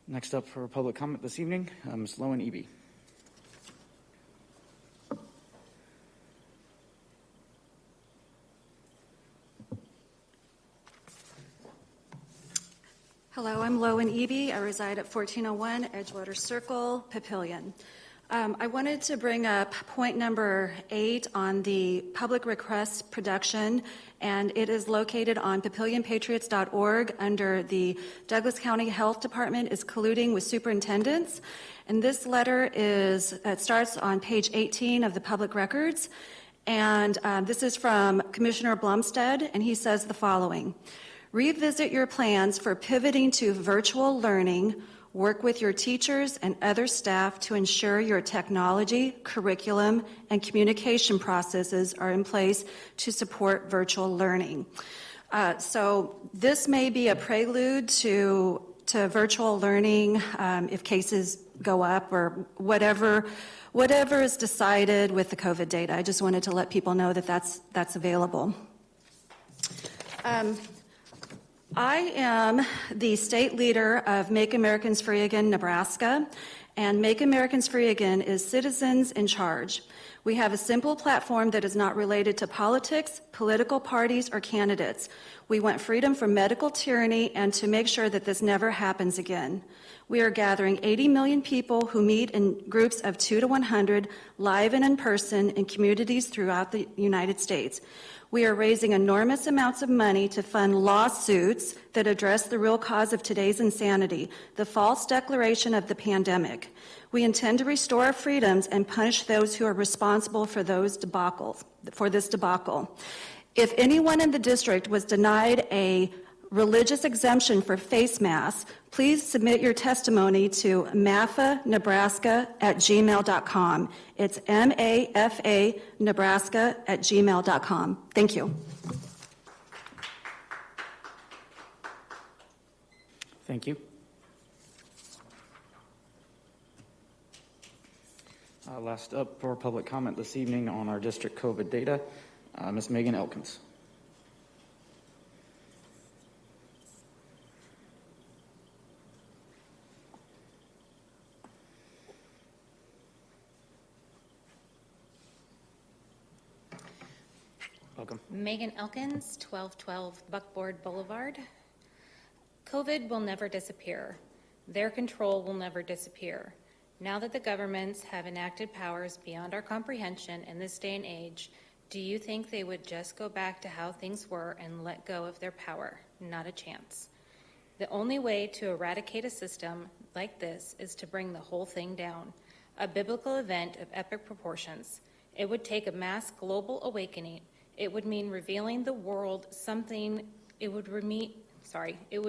Next up for public comment this evening, Ms. Lowen Eby. Hello, I'm Lowen Eby. I reside at 1401 Edgewater Circle, Papillion. I wanted to bring up point number 8 on the public request production, and it is located on papillionpatriots.org under the Douglas County Health Department is colluding with superintendents. And this letter it starts on page 18 of the public records. And this is from Commissioner Blumstead, and he says the following: revisit your plans for pivoting to virtual learning. Work with your teachers and other staff to ensure your technology, curriculum, and communication processes are in place to support virtual learning. So this may be a prelude to virtual learning if cases go up or whatever is decided with the COVID data. I just wanted to let people know that that's available. I am the state leader of Make Americans Free Again, Nebraska, and Make Americans Free Again is Citizens in Charge. We have a simple platform that is not related to politics, political parties, or candidates. We want freedom from medical tyranny and to make sure that this never happens again. We are gathering 80 million people who meet in groups of 2 to 100, live and in person, in communities throughout the United States. We are raising enormous amounts of money to fund lawsuits that address the real cause of today's insanity, the false declaration of the pandemic. We intend to restore our freedoms and punish those who are responsible for this debacle. If anyone in the district was denied a religious exemption for face masks, please submit your testimony to mafanebraska@gmail.com. It's MAFA Nebraska@gmail.com. Thank you. Thank you. Last up for public comment this evening on our district COVID data, Ms. Megan Elkins. Welcome. Megan Elkins, 1212 Buckboard Boulevard. COVID will never disappear. Their control will never disappear. Now that the governments have enacted powers beyond our comprehension in this day and age, do you think they would just go back to how things were and let go of their power? Not a chance. The only way to eradicate a system like this is to bring the whole thing down. A biblical event of epic proportions. It would take a mass global awakening. It would mean revealing the world something, it would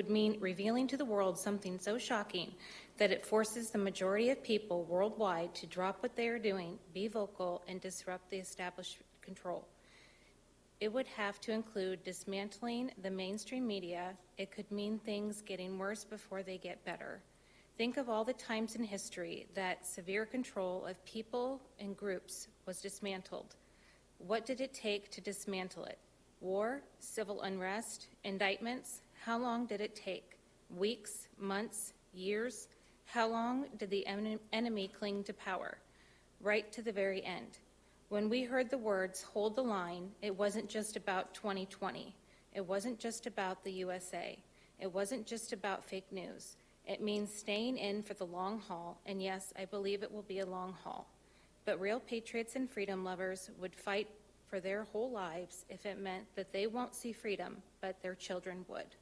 mean revealing to the world something so shocking that it forces the majority of people worldwide to drop what they are doing, be vocal, and disrupt the established control. It would have to include dismantling the mainstream media. It could mean things getting worse before they get better. Think of all the times in history that severe control of people and groups was dismantled. What did it take to dismantle it? War, civil unrest, indictments? How long did it take? Weeks, months, years? How long did the enemy cling to power? Right to the very end. When we heard the words, hold the line, it wasn't just about 2020. It wasn't just about the USA. It wasn't just about fake news. It means staying in for the long haul, and yes, I believe it will be a long haul. But real patriots and freedom lovers would fight for their whole lives if it meant that they won't see freedom, but their children would.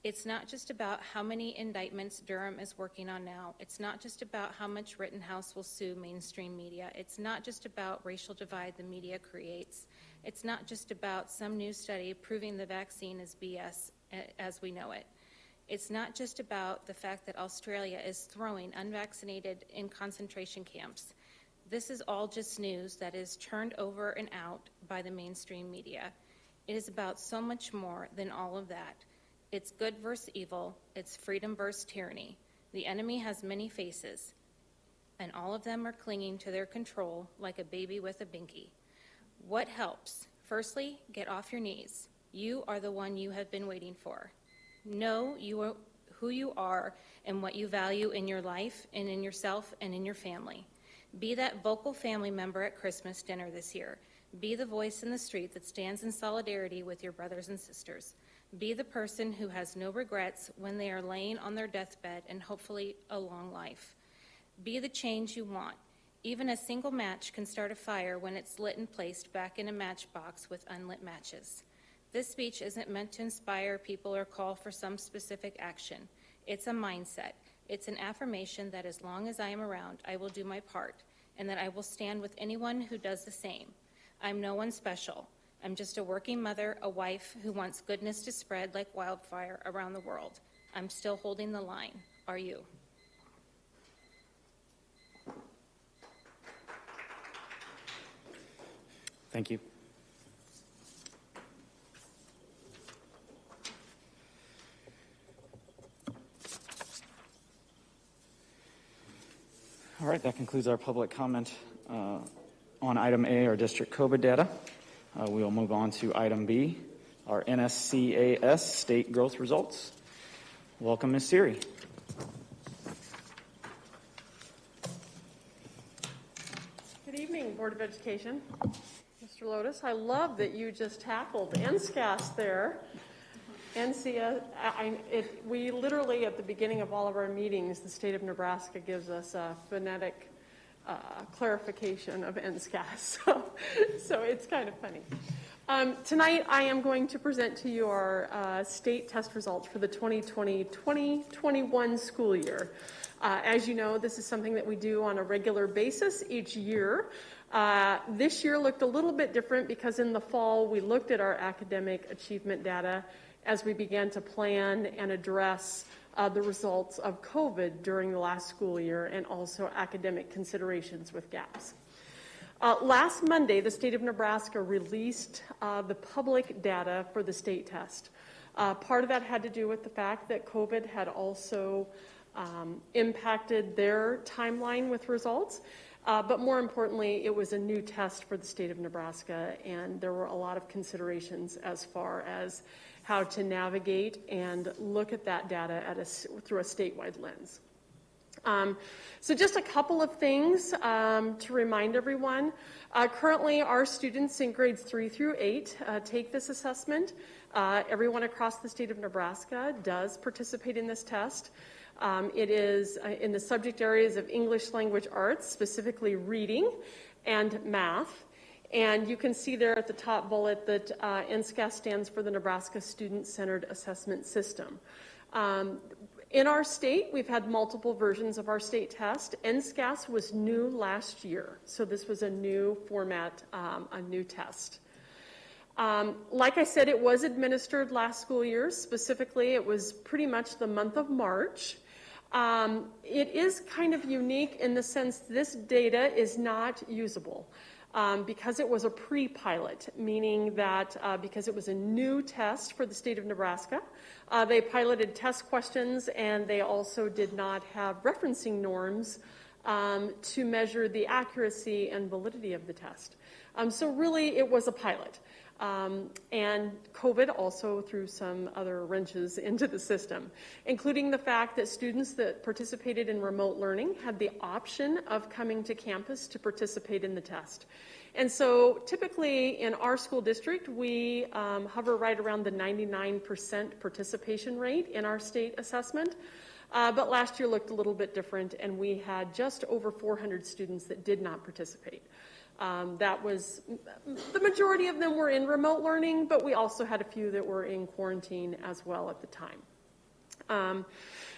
It's not just about how many indictments Durham is working on now. It's not just about how much Rittenhouse will sue mainstream media. It's not just about racial divide the media creates. It's not just about some new study proving the vaccine is BS as we know it. It's not just about the fact that Australia is throwing unvaccinated in concentration camps. This is all just news that is turned over and out by the mainstream media. It is about so much more than all of that. It's good versus evil. It's freedom versus tyranny. The enemy has many faces, and all of them are clinging to their control like a baby with a binky. What helps? Firstly, get off your knees. You are the one you have been waiting for. Know who you are and what you value in your life and in yourself and in your family. Be that vocal family member at Christmas dinner this year. Be the voice in the street that stands in solidarity with your brothers and sisters. Be the person who has no regrets when they are laying on their deathbed and hopefully a long life. Be the change you want. Even a single match can start a fire when it's lit and placed back in a matchbox with unlit matches. This speech isn't meant to inspire people or call for some specific action. It's a mindset. It's an affirmation that as long as I am around, I will do my part, and that I will stand with anyone who does the same. I'm no one special. I'm just a working mother, a wife who wants goodness to spread like wildfire around the world. I'm still holding the line. Are you? Thank you. All right, that concludes our public comment on item A, our district COVID data. We will move on to item B, our NSCAS state growth results. Welcome, Ms. Siri. Good evening, Board of Education. Mr. Lotus, I love that you just tackled NSCAS there. NCS, we literally, at the beginning of all of our meetings, the state of Nebraska gives us a phonetic clarification of NSCAS, so it's kind of funny. Tonight, I am going to present to you our state test results for the 2020-2021 school year. As you know, this is something that we do on a regular basis each year. This year looked a little bit different because in the fall, we looked at our academic achievement data as we began to plan and address the results of COVID during the last school year and also academic considerations with gaps. Last Monday, the state of Nebraska released the public data for the state test. Part of that had to do with the fact that COVID had also impacted their timeline with results. But more importantly, it was a new test for the state of Nebraska, and there were a lot of considerations as far as how to navigate and look at that data through a statewide lens. So just a couple of things to remind everyone. Currently, our students in grades 3 through 8 take this assessment. Everyone across the state of Nebraska does participate in this test. It is in the subject areas of English language arts, specifically reading and math. And you can see there at the top bullet that NSCAS stands for the Nebraska Student-Centered Assessment System. In our state, we've had multiple versions of our state test. NSCAS was new last year, so this was a new format, a new test. Like I said, it was administered last school year. Specifically, it was pretty much the month of March. It is kind of unique in the sense this data is not usable. Because it was a pre-pilot, meaning that because it was a new test for the state of Nebraska, they piloted test questions and they also did not have referencing norms to measure the accuracy and validity of the test. So really it was a pilot. And COVID also threw some other wrenches into the system, including the fact that students that participated in remote learning had the option of coming to campus to participate in the test. And so typically in our school district, we hover right around the 99% participation rate in our state assessment. But last year looked a little bit different, and we had just over 400 students that did not participate. That was, the majority of them were in remote learning, but we also had a few that were in quarantine as well at the time.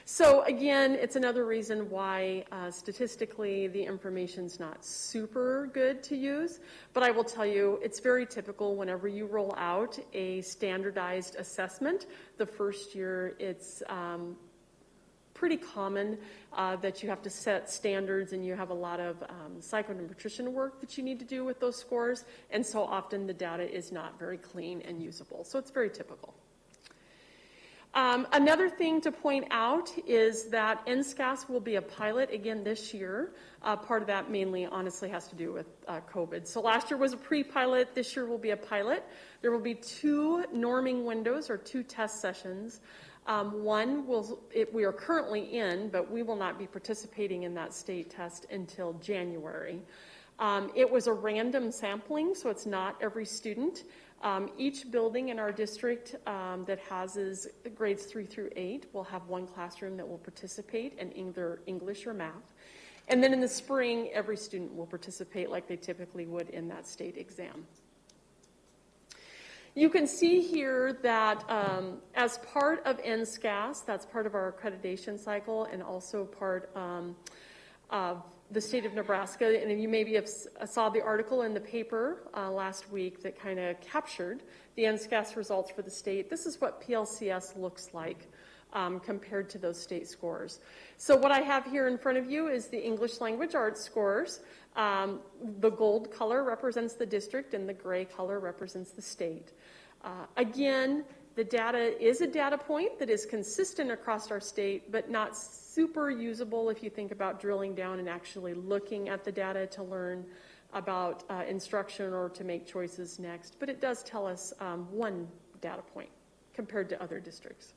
So again, it's another reason why statistically the information's not super good to use, but I will tell you it's very typical whenever you roll out a standardized assessment. The first year it's pretty common that you have to set standards and you have a lot of psychonutrition work that you need to do with those scores, and so often the data is not very clean and usable. So it's very typical. Another thing to point out is that NSCAS will be a pilot again this year. Part of that mainly honestly has to do with COVID. So last year was a pre-pilot, this year will be a pilot. There will be 2 norming windows or 2 test sessions. One we are currently in, but we will not be participating in that state test until January. It was a random sampling, so it's not every student. Each building in our district that houses grades 3 through 8 will have 1 classroom that will participate in either English or math. And then in the spring, every student will participate like they typically would in that state exam. You can see here that as part of NSCAS, that's part of our accreditation cycle and also part of the state of Nebraska, and you maybe saw the article in the paper last week that kind of captured the NSCAS results for the state. This is what PLCS looks like compared to those state scores. So what I have here in front of you is the English language arts scores. The gold color represents the district and the gray color represents the state. Again, the data is a data point that is consistent across our state, but not super usable if you think about drilling down and actually looking at the data to learn about instruction or to make choices next. But it does tell us one data point compared to other districts.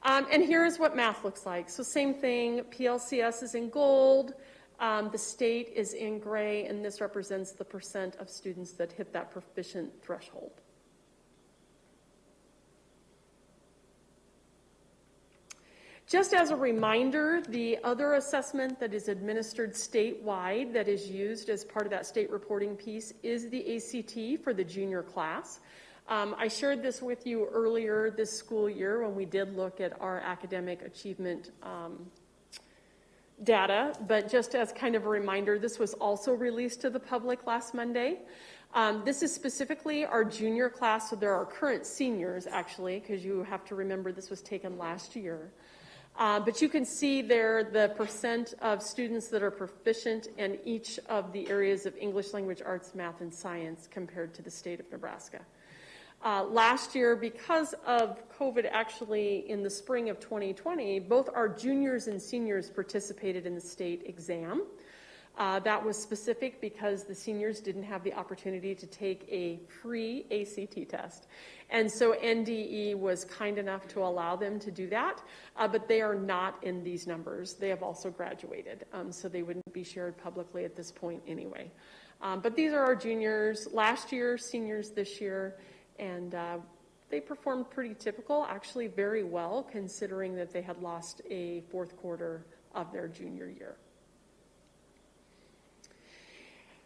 And here's what math looks like. So same thing, PLCS is in gold, the state is in gray, and this represents the % of students that hit that proficient threshold. Just as a reminder, the other assessment that is administered statewide that is used as part of that state reporting piece is the ACT for the junior class. I shared this with you earlier this school year when we did look at our academic achievement data, but just as kind of a reminder, this was also released to the public last Monday. This is specifically our junior class, so there are current seniors, actually, because you have to remember this was taken last year. But you can see there the percent of students that are proficient in each of the areas of English, language, arts, math, and science compared to the state of Nebraska. Last year, because of COVID, actually in the spring of 2020, both our juniors and seniors participated in the state exam. That was specific because the seniors didn't have the opportunity to take a free ACT test. And so NDE was kind enough to allow them to do that, but they are not in these numbers. They have also graduated, so they wouldn't be shared publicly at this point anyway. But these are our juniors last year, seniors this year, and they performed pretty typical, actually very well, considering that they had lost a fourth quarter of their junior year.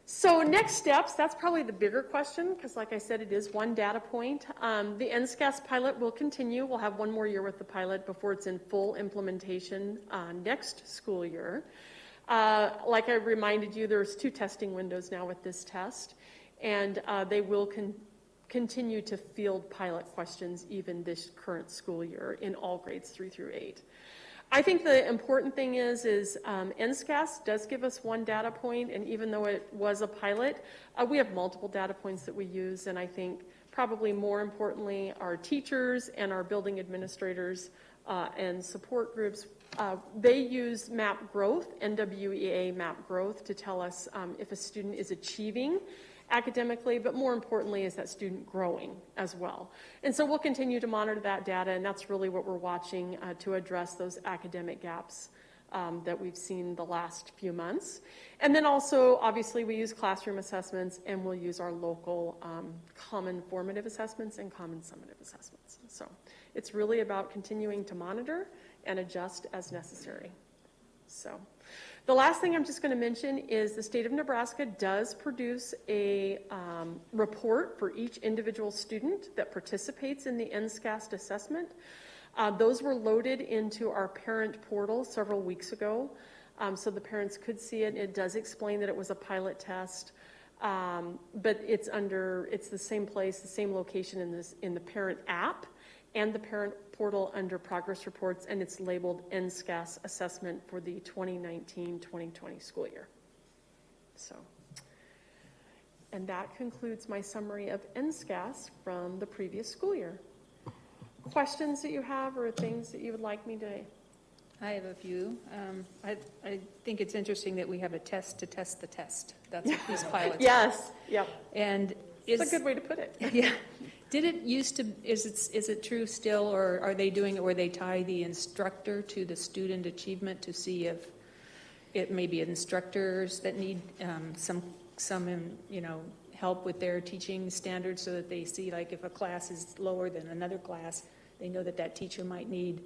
So next steps, that's probably the bigger question, because like I said, it is one data point. The NSCAS pilot will continue. We'll have one more year with the pilot before it's in full implementation next school year. Like I reminded you, there's 2 testing windows now with this test, and they will continue to field pilot questions even this current school year in all grades 3 through 8. I think the important thing is NSCAS does give us one data point, and even though it was a pilot, we have multiple data points that we use, and I think probably more importantly, our teachers and our building administrators and support groups, they use MAP growth, NWEA MAP growth, to tell us if a student is achieving academically, but more importantly, is that student growing as well? And so we'll continue to monitor that data, and that's really what we're watching to address those academic gaps that we've seen the last few months. And then also, obviously, we use classroom assessments, and we'll use our local common formative assessments and common summative assessments. So it's really about continuing to monitor and adjust as necessary. So the last thing I'm just going to mention is the state of Nebraska does produce a report for each individual student that participates in the NSCAS assessment. Those were loaded into our parent portal several weeks ago, so the parents could see it. It does explain that it was a pilot test, but it's the same place, the same location in the parent app and the parent portal under progress reports, and it's labeled NSCAS assessment for the 2019-2020 school year. So, and that concludes my summary of NSCAS from the previous school year. Questions that you have or things that you would like me to? I have a few. I think it's interesting that we have a test to test the test. That's what these pilots Yes, yep. And it's a good way to put it. Yeah. Did it used to, is it true still, or are they doing it where they tie the instructor to the student achievement to see if it may be instructors that need some help with their teaching standards, so that they see, like, if a class is lower than another class, they know that teacher might need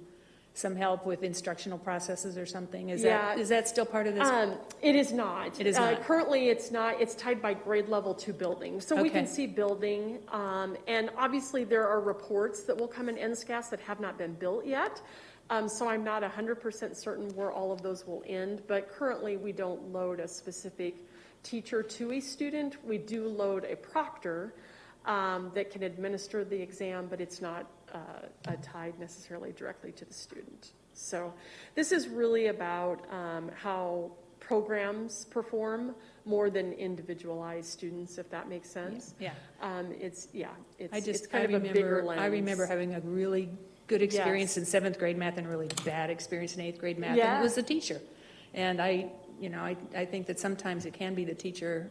some help with instructional processes or something? Is that still part of this? It is not. It is not. Currently, it's not. It's tied by grade level to building. So we can see building, and obviously there are reports that will come in NSCAS that have not been built yet. So I'm not 100% certain where all of those will end, but currently we don't load a specific teacher to a student. We do load a proctor that can administer the exam, but it's not tied necessarily directly to the student. So this is really about how programs perform more than individualized students, if that makes sense. Yeah. It's kind of a bigger lens. I remember having a really good experience in 7th grade math and a really bad experience in 8th grade math, and it was the teacher. And I think that sometimes it can be the teacher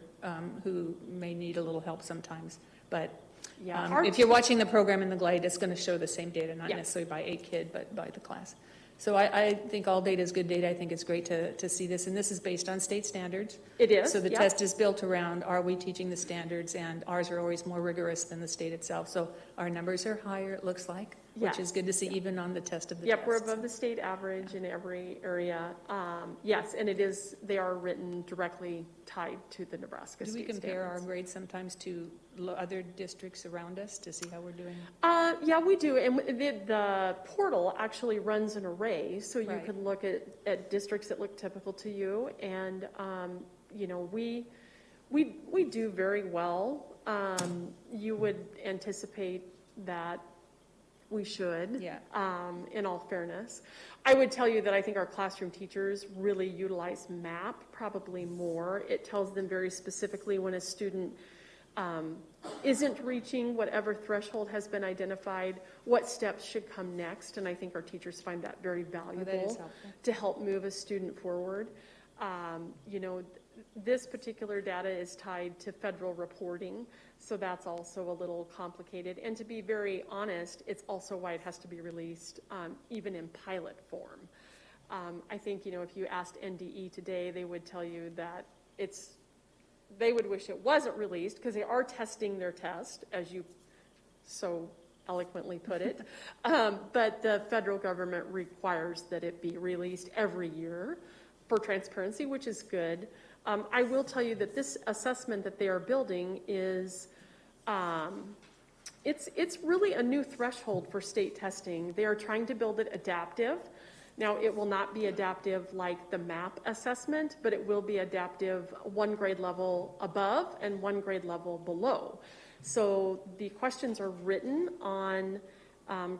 who may need a little help sometimes, but if you're watching the program in the GLIDE, it's going to show the same data, not necessarily by a kid, but by the class. So I think all data is good data. I think it's great to see this, and this is based on state standards. It is. So the test is built around, are we teaching the standards, and ours are always more rigorous than the state itself. So our numbers are higher, it looks like, which is good to see even on the test of the test. We're above the state average in every area. Yes, and they are written directly tied to the Nebraska state standards. Do we compare our grades sometimes to other districts around us to see how we're doing? Yeah, we do. And the portal actually runs an array, so you can look at districts that look typical to you. And, We do very well. You would anticipate that we should, Yeah. in all fairness. I would tell you that I think our classroom teachers really utilize MAP probably more. It tells them very specifically when a student isn't reaching whatever threshold has been identified, what steps should come next, and I think our teachers find that very valuable to help move a student forward. You know, this particular data is tied to federal reporting, so that's also a little complicated. And to be very honest, it's also why it has to be released even in pilot form. I think, you know, if you asked NDE today, they would tell you that they would wish it wasn't released because they are testing their test, as you so eloquently put it. But the federal government requires that it be released every year for transparency, which is good. I will tell you that this assessment that they are building is, it's really a new threshold for state testing. They are trying to build it adaptive. Now, it will not be adaptive like the MAP assessment, but it will be adaptive one grade level above and one grade level below. So the questions are written on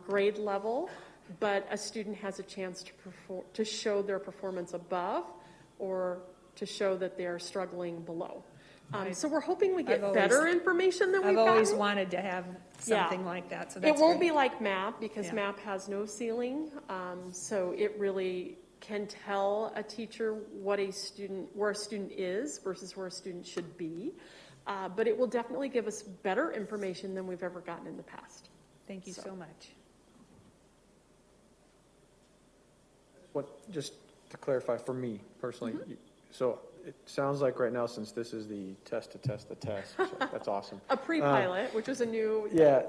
grade level, but a student has a chance to show their performance above or to show that they are struggling below. So we're hoping we get better information than we've gotten. I've always wanted to have something like that, so that's It won't great. be like MAP because MAP has no ceiling, so it really can tell a teacher where a student is versus where a student should be. But it will definitely give us better information than we've ever gotten in the past. Thank you so much. Just to clarify for me personally, so it sounds like right now, since this is the test to test the test, so that's awesome. A pre-pilot, which was a new... Yeah,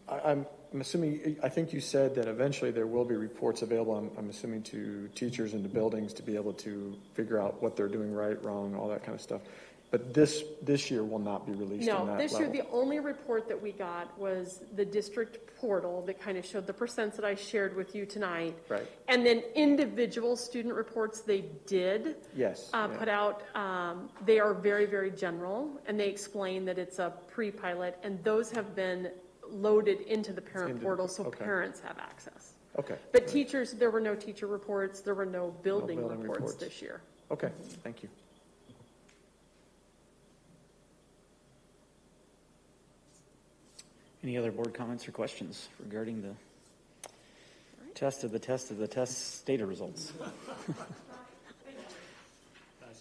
I'm assuming, I think you said that eventually there will be reports available, I'm assuming, to teachers in the buildings to be able to figure out what they're doing right, wrong, all that kind of stuff. But this year will not be released on that No, this level. year the only report that we got was the district portal that kind of showed the percents that I shared with you tonight. Right. And then individual student reports they did put out. They are very, very general, and they explain that it's a pre-pilot, and those have been loaded into the parent portal so parents have access. Okay. But teachers, there were no teacher reports, there were no building reports this year. Okay, thank you. Any other board comments or questions regarding the test of the test data results? Nice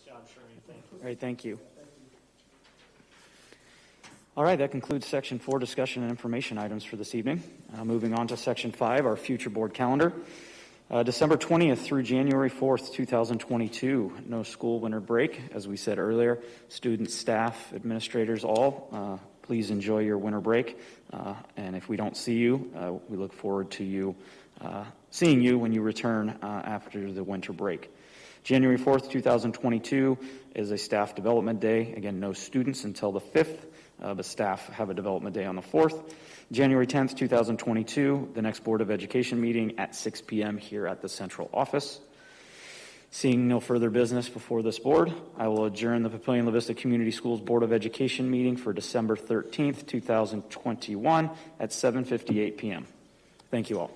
job, Shereen. Thank you. All right, thank you. All right, that concludes Section 4, discussion and information items for this evening. Moving on to Section 5, our future board calendar. December 20th through January 4th, 2022, no school winter break. As we said earlier, students, staff, administrators, all, please enjoy your winter break. And if we don't see you, we look forward to seeing you when you return after the winter break. January 4th, 2022 is a staff development day. Again, no students until the 5th, but staff have a development day on the 4th. January 10th, 2022, the next Board of Education meeting at 6 p.m. here at the central office. Seeing no further business before this board, I will adjourn the Papillion-La Vista Community Schools Board of Education meeting for December 13th, 2021 at 7:58 p.m. Thank you all.